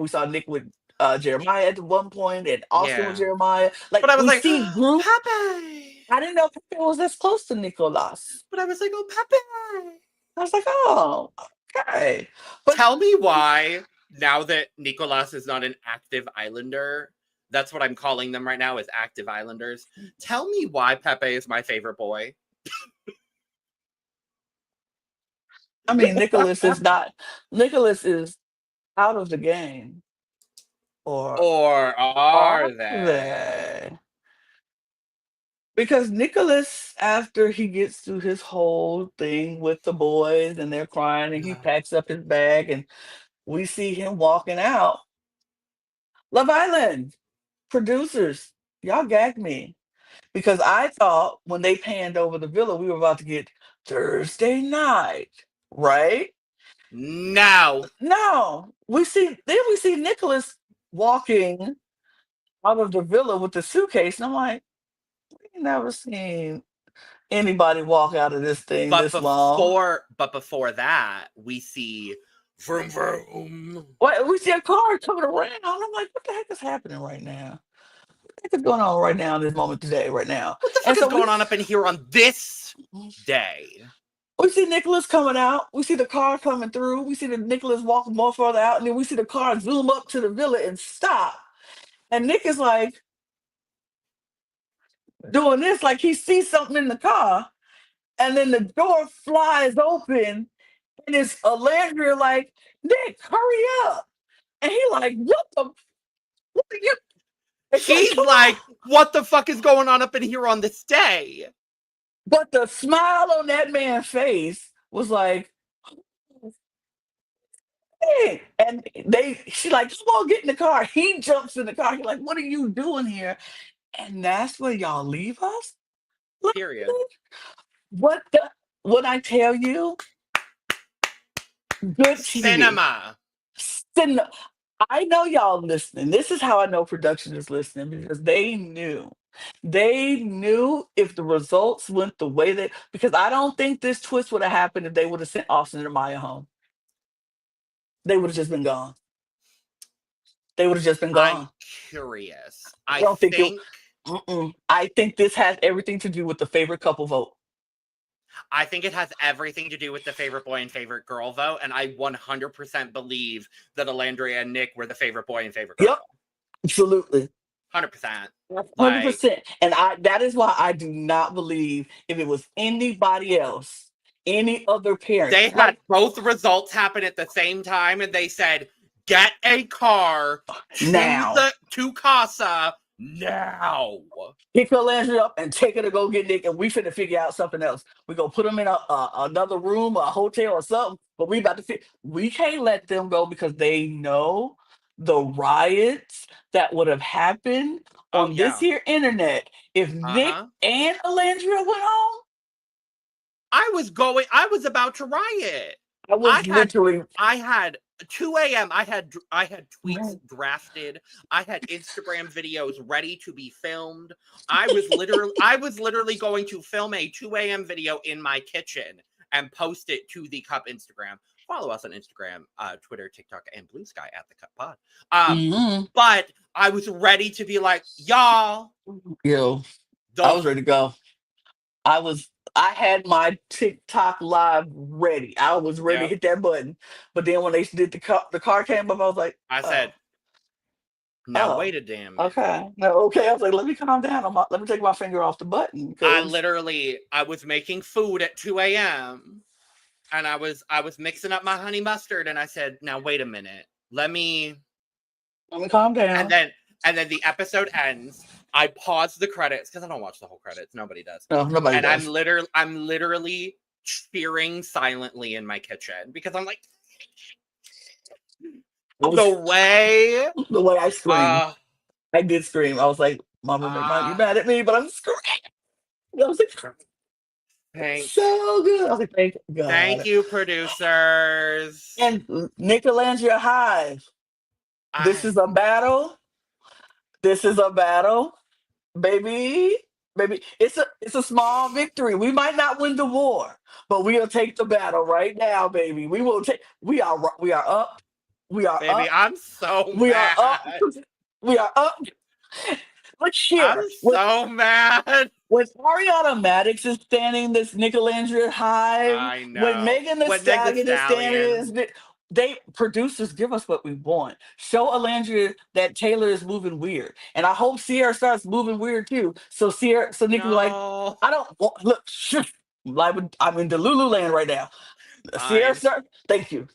saw Nick with Jeremiah at one point, and Austin with Jeremiah. Like, but I was we like, see group. Pepe. I didn't know Pepe was this close to Nicolas. But I was like, oh, Pepe. I was like, oh, okay. But tell me why, now that Nicolas is not an active Islander, that's what I'm calling them right now, is active Islanders. Tell me why Pepe is my favorite boy. I mean, Nicholas is not. Nicholas is out of the game. Or are they? Because Nicholas, after he gets through his whole thing with the boys and they're crying and he packs up his bag and we see him walking out. Love Island producers, y'all gagged me. Because I thought when they panned over the villa, we were about to get Thursday night, right? No. We see Nicholas walking out of the villa with the suitcase, and I'm like, we never seen anybody walk out of this thing this long. But before that, we see vroom vroom. Well, we see a car coming around. I'm like, what the heck is happening right now? What the heck is going on right now in this moment today, right now? What the fuck is going on up in here on this day? We see Nicholas coming out. We see the car coming through. We see the Nicholas walking more further out, and then we see the car zoom up to the villa and stop. And Nick is like doing this, like he sees something in the car, and then the door flies open, and it's Alandria like, Nick, hurry up. And he like, what are you? He's like, what the fuck is going on up in here on this day? But the smile on that man's face was like, hey. And she's like, come on, get in the car. He jumps in the car. He's like, what are you doing here? And that's where y'all leave us? Period. What I tell you? Good cinema. I know y'all listening. This is how I know production is listening, because they knew. They knew if the results went the way that, because I don't think this twist would have happened if they would have sent Austin and Maya home. They would have just been gone. I'm curious. I think this has everything to do with the favorite couple vote. I think it has everything to do with the favorite boy and favorite girl vote, and I 100% believe that Alandria and Nick were the favorite boy and favorite girl. Yep, absolutely. 100%. 100%. And that is why I do not believe if it was anybody else, any other parent. They had both results happen at the same time, and they said, get a car now to Casa now. Pick Alandria up and take her to go get Nick, and we finna figure out something else. We gonna put them in another room, a hotel, or something. But we about to we can't let them go because they know the riots that would have happened Oh on this yeah. here internet if Nick Uh-huh. and Alandria went home. I was about to riot. I I was had literally 2 a.m. I had tweets drafted. I had Instagram videos ready to be filmed. I was literally going to film a 2 a.m. video in my kitchen and post it to the Cup Instagram. Follow us on Instagram, Twitter, TikTok, and Blue Sky at the Cup Pod. But I was ready to be like, y'all. Yo, I was ready to go. I had my TikTok live ready. I was ready to hit that button. But then when they did the car came up, I was like, I said, now wait a damn minute. Okay. No, okay. I was like, let me calm down. Let me take my finger off the button. I was making food at 2 a.m. and I was mixing up my honey mustard, and I said, now wait a minute. Let me calm down. And then the episode ends. I pause the credits because I don't watch the whole credits. Nobody does. No, nobody does. I'm literally cheering silently in my kitchen because I'm like, the way I screamed. I did scream. I was like, Mom might be mad at me, but I'm screaming. I was like, thanks. So good. I was like, thank God. Thank you, producers. And Nick Alandria Hive. This is a battle. This is a battle. Baby, it's a small victory. We might not win the war, but we'll take the battle right now, baby. We will take. We are up. We are baby, up. I'm so we mad. are up. We are up. Look here. I'm so mad. When Ariana Madix is standing this Nicolandria Hive, I know. When Megan Thee Stallion is standing, they producers give us what we want. Show Alandria that Taylor is moving weird, and I hope Sierra starts moving weird too. So Nick will be like, I don't want, look. I'm in Delulu land right now. Sierra starts. Thank you.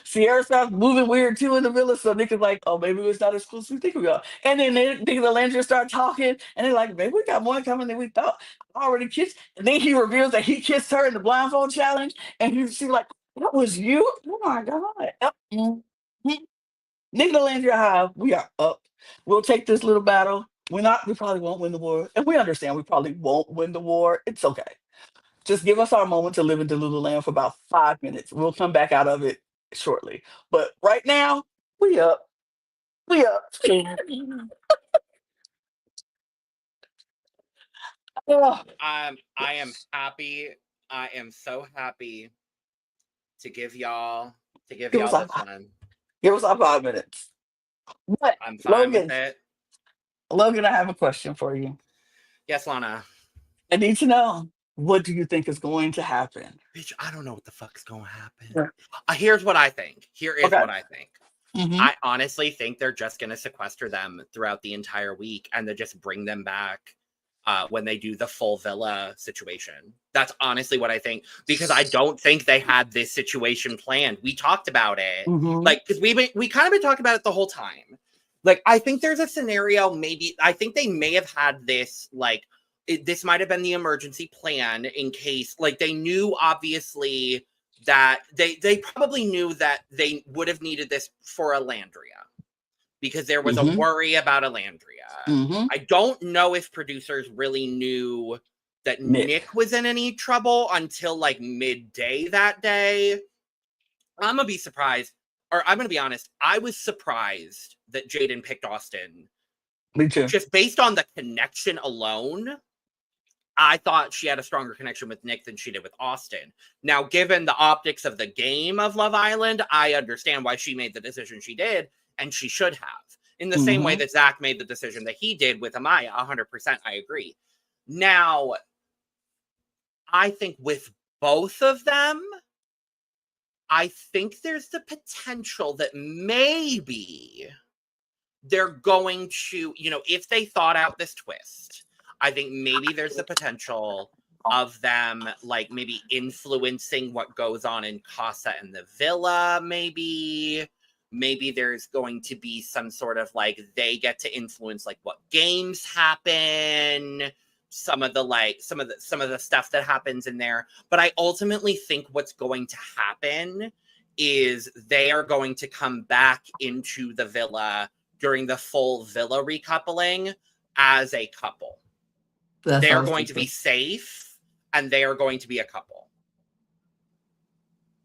Sierra starts moving weird too in the village, so Nick is like, "Oh, maybe it's not as close as we think we are." And then Nick and Landry start talking, and they're like, "Maybe we got more coming than we thought." I already kissed, and then he reveals that he kissed her in the blindfold challenge, and she's like, "That was you? Oh my god!" Nick and Landry High, we are up. We'll take this little battle. We probably won't win the war, and we understand we probably won't win the war. It's okay. Just give us our moment to live in Delulu land for about 5 minutes. We'll come back out of it shortly. But right now, we up. We up. I am happy. I am so happy to give y'all this one. Give us our 5 minutes. But I'm fine with it. Logan, I have a question for you. Yes, Lana. I need to know, what do you think is going to happen? Bitch, I don't know what the fuck's going to happen. Here's what I think. Here is what I think. I honestly think they're just going to sequester them throughout the entire week and then just bring them back when they do the full villa situation. That's honestly what I think, because I don't think they had this situation planned. We talked about it. Like, because we kind of been talking about it the whole time. Like, I think there's a scenario, maybe, I think they may have had this, like, this might have been the emergency plan in case, like, they knew obviously that they probably knew that they would have needed this for Alandria because there was a worry about Alandria. I don't know if producers really knew that Nick was in any trouble until like midday that day. I'm gonna be surprised, or I'm gonna be honest, I was surprised that Jaden picked Austin. Me too. Just based on the connection alone, I thought she had a stronger connection with Nick than she did with Austin. Now, given the optics of the game of Love Island, I understand why she made the decision she did, and she should have. In the same way that Zach made the decision that he did with Amaya, 100%, I agree. Now, I think with both of them, I think there's the potential that maybe they're going to, if they thought out this twist, I think maybe there's the potential of them, like, maybe influencing what goes on in Casa and the villa, maybe Maybe there's going to be some sort of like they get to influence like what games happen, some of the stuff that happens in there. But I ultimately think what's going to happen is they are going to come back into the villa during the full villa recoupling as a couple. That's They what I are was going to be thinking. safe and they are going to be a couple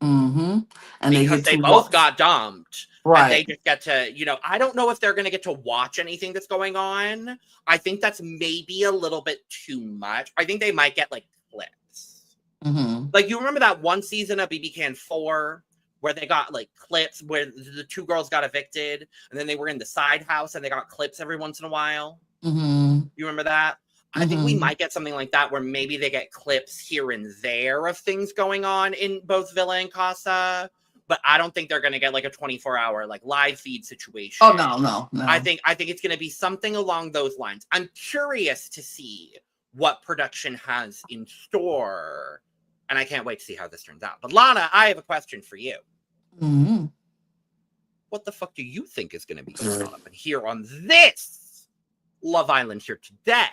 Mm-hmm. And they because get they to both watch. got dumped and they Right. just get to, I don't know if they're going to get to watch anything that's going on. I think that's maybe a little bit too much. I think they might get like clips. Mm-hmm. Like, you remember that one season of BB Can 4 where they got like clips where the two girls got evicted and then they were in the side house and they got clips every once in a while? Mm-hmm. You remember that? I think we Mm-hmm. might get something like that where maybe they get clips here and there of things going on in both Villa and Casa, but I don't think they're going to get like a 24-hour like live feed Oh situation. no, no, I no. think I think it's going to be something along those lines. I'm curious to see what production has in store, and I can't wait to see how this turns out. But Lana, I have a question for you. Mm-hmm. What the fuck do you think is going to be going on up in here on this Love Island here today?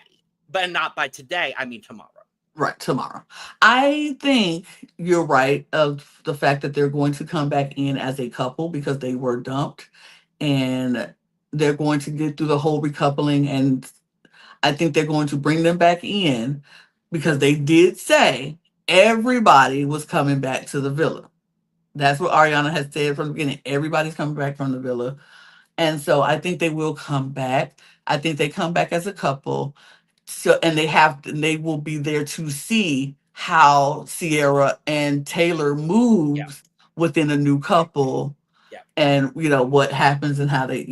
But not by today, I mean tomorrow. Right, tomorrow. I think you're right of the fact that they're going to come back in as a couple because they were dumped and they're going to get through the whole recoupling, and I think they're going to bring them back in because they did say everybody was coming back to the villa. That's what Ariana has said from the beginning. Everybody's coming back from the villa. And so I think they will come back. I think they come back as a couple. So and they will be there to see how Sierra and Taylor Yeah, moves within a new couple, yeah, and what happens and how they,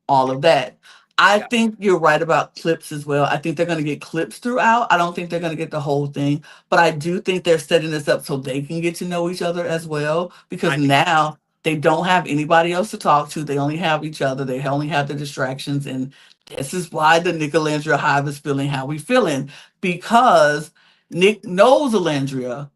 all yeah, of that. I yeah. think you're right about clips as well. I think they're going to get clips throughout. I don't think they're going to get the whole thing, but I do think they're setting this up so they can get to know each other as well, because I think so too. now they don't have anybody else to talk to. They only have each other. They only have the distractions, and this is why the Nick Alandria hive is feeling how we feeling, because Nick knows Alandria.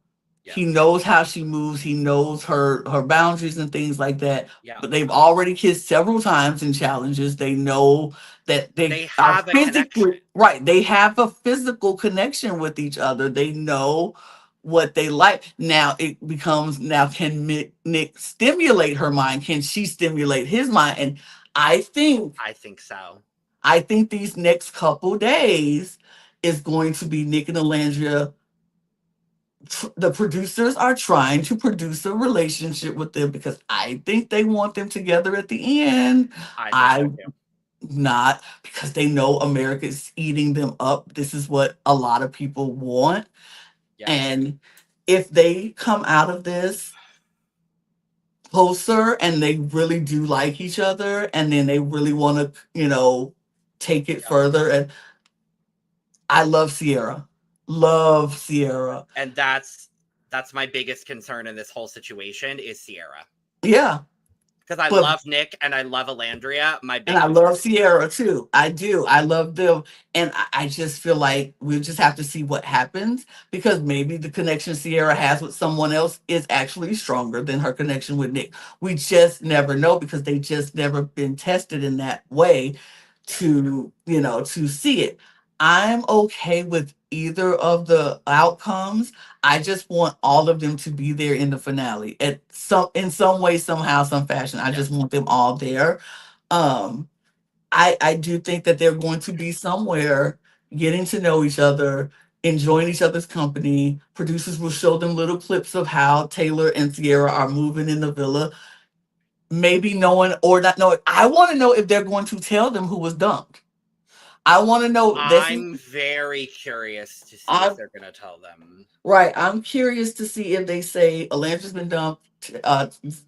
Yeah, He knows how she moves. He knows her boundaries and things like that. yeah. But they've already kissed several times in challenges. They know that they They are have a connection. physically right. They have a physical connection with each other. They know what they like. Now it becomes, now can Nick stimulate her mind? Can she stimulate his mind? And I think I think so. I think these next couple days is going to be Nick and Alandria. The producers are trying to produce a relationship with them because I think they want them together at the end. I think so I too. not because they know America is eating them up. This is what a lot of people want. Yeah, And if they come out of this closer and they really do like each other and then they really want to, take it yeah. further. And I love Sierra. Love Sierra. And that's my biggest concern in this whole situation is Sierra. Yeah. Because I But love Nick and I love Alandria. My and big I concern love is Sierra. Sierra too. I do. I love them. And I just feel like we'll just have to see what happens, because maybe the connection Sierra has with someone else is actually stronger than her connection with Nick. We just never know because they just never been tested in that way Yeah, to see it. I'm okay with either of the outcomes. I just want all of them to be there in the finale in some way, somehow, some fashion. I yeah, just want them all there. um, I do think that they're going to be somewhere getting to know each other, enjoying each other's company. Producers will show them little clips of how Taylor and Sierra are moving in the villa, maybe knowing or not knowing. I want to know if they're going to tell them who was dumped. I want to know this is I'm very curious to see if I'm they're going to tell them. right. I'm curious to see if they say Alandra's been dumped,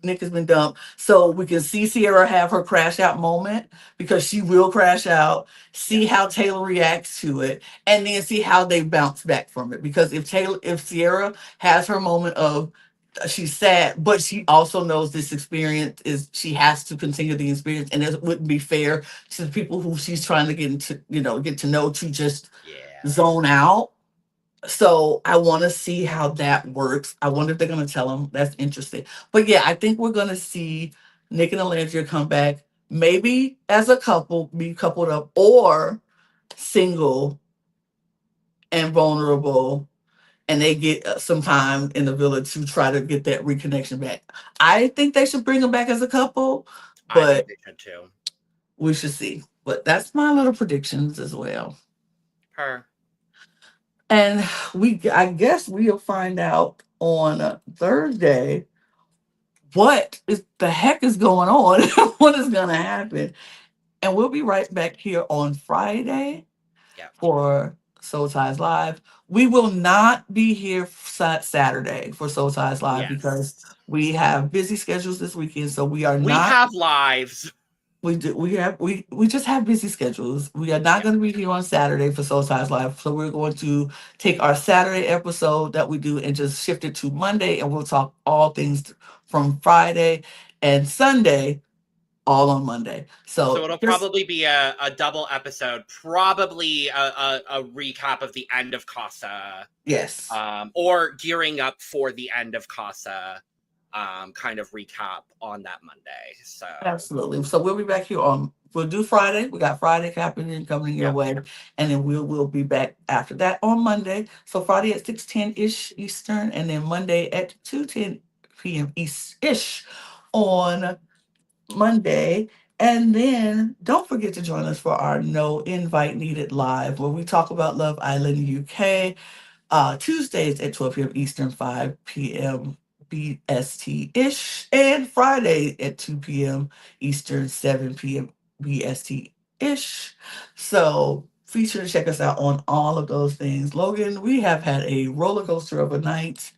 Nick has been dumped, so we can see Sierra have her crash out moment, because she will crash out. Yeah, See how Taylor reacts to it, and then see how they bounce back from it. Because if Sierra has her moment of she's sad, but she also knows this experience is she has to continue the experience, and it wouldn't be fair to the people who she's trying to get to know to just yeah. zone out. So I want to see how that works. I wonder if they're going to tell them. That's interesting. But yeah, I think we're going to see Nick and Alandria come back, maybe as a couple, be coupled up, or single and vulnerable, and they get some time in the village to try to get that reconnection back. I think they should bring them back as a couple, I think but they should too. we should see. But that's my little predictions as well. Her. And I guess we'll find out on Thursday what is the heck is going on, what is going to happen. And we'll be right back here on Friday Yeah. for Soul Ties Live. We will not be here Saturday for Soul Ties Live because Yes. we have busy schedules this weekend. So we are We not. have lives. We just have busy schedules. We are not Yeah. going to be here on Saturday for Soul Ties Live. So we're going to take our Saturday episode that we do and just shift it to Monday, and we'll talk all things from Friday and Sunday, all on Monday. So So it'll just probably be a double episode, probably a recap of the end of Casa, yes. or gearing up for the end of Casa, kind of recap on that Monday. So Absolutely. So we'll be back here on. We'll do Friday. We got Friday happening coming your yep. way, and then we'll be back after that on Monday. So Friday at 6:10 ish Eastern, and then Monday at 2:10 p.m. East ish on Monday. And then don't forget to join us for our No Invite Needed Live, where we talk about Love Island UK. Tuesdays at 12 p.m. Eastern, 5 p.m. BST ish, and Friday at 2 p.m. Eastern, 7 p.m. BST ish. So be sure to check us out on all of those things. Logan, we have had a roller coaster of a night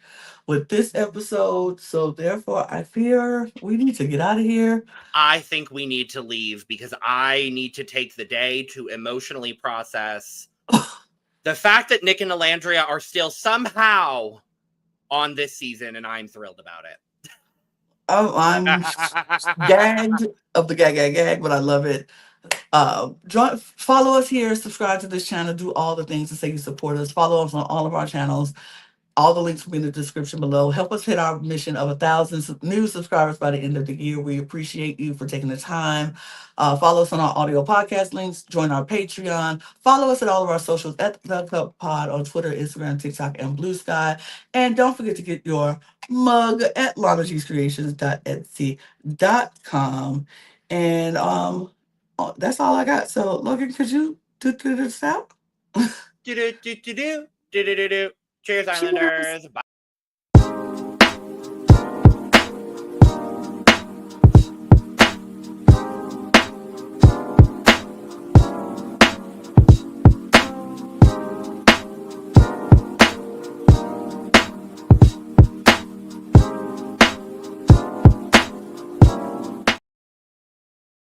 with this episode. So therefore, I fear we need to get out of here. I think we need to leave because I need to take the day to emotionally process the fact that Nick and Alandria are still somehow on this season, and I'm thrilled about it. I'm gagged of the gag, but I love it. Follow us here, subscribe to this channel, do all the things to say you support us. Follow us on all of our channels. All the links will be in the description below. Help us hit our mission of 1,000 new subscribers by the end of the year. We appreciate you for taking the time. Follow us on our audio podcast links. Join our Patreon. Follow us at all of our socials at The Cup Pod on Twitter, Instagram, TikTok, and Blue Sky. And don't forget to get your mug at lanagcreations.etsy.com. And that's all I got. So, Logan, could you do this out? Do do do do do do do do do. Cheers, Cheers. Islanders. Bye.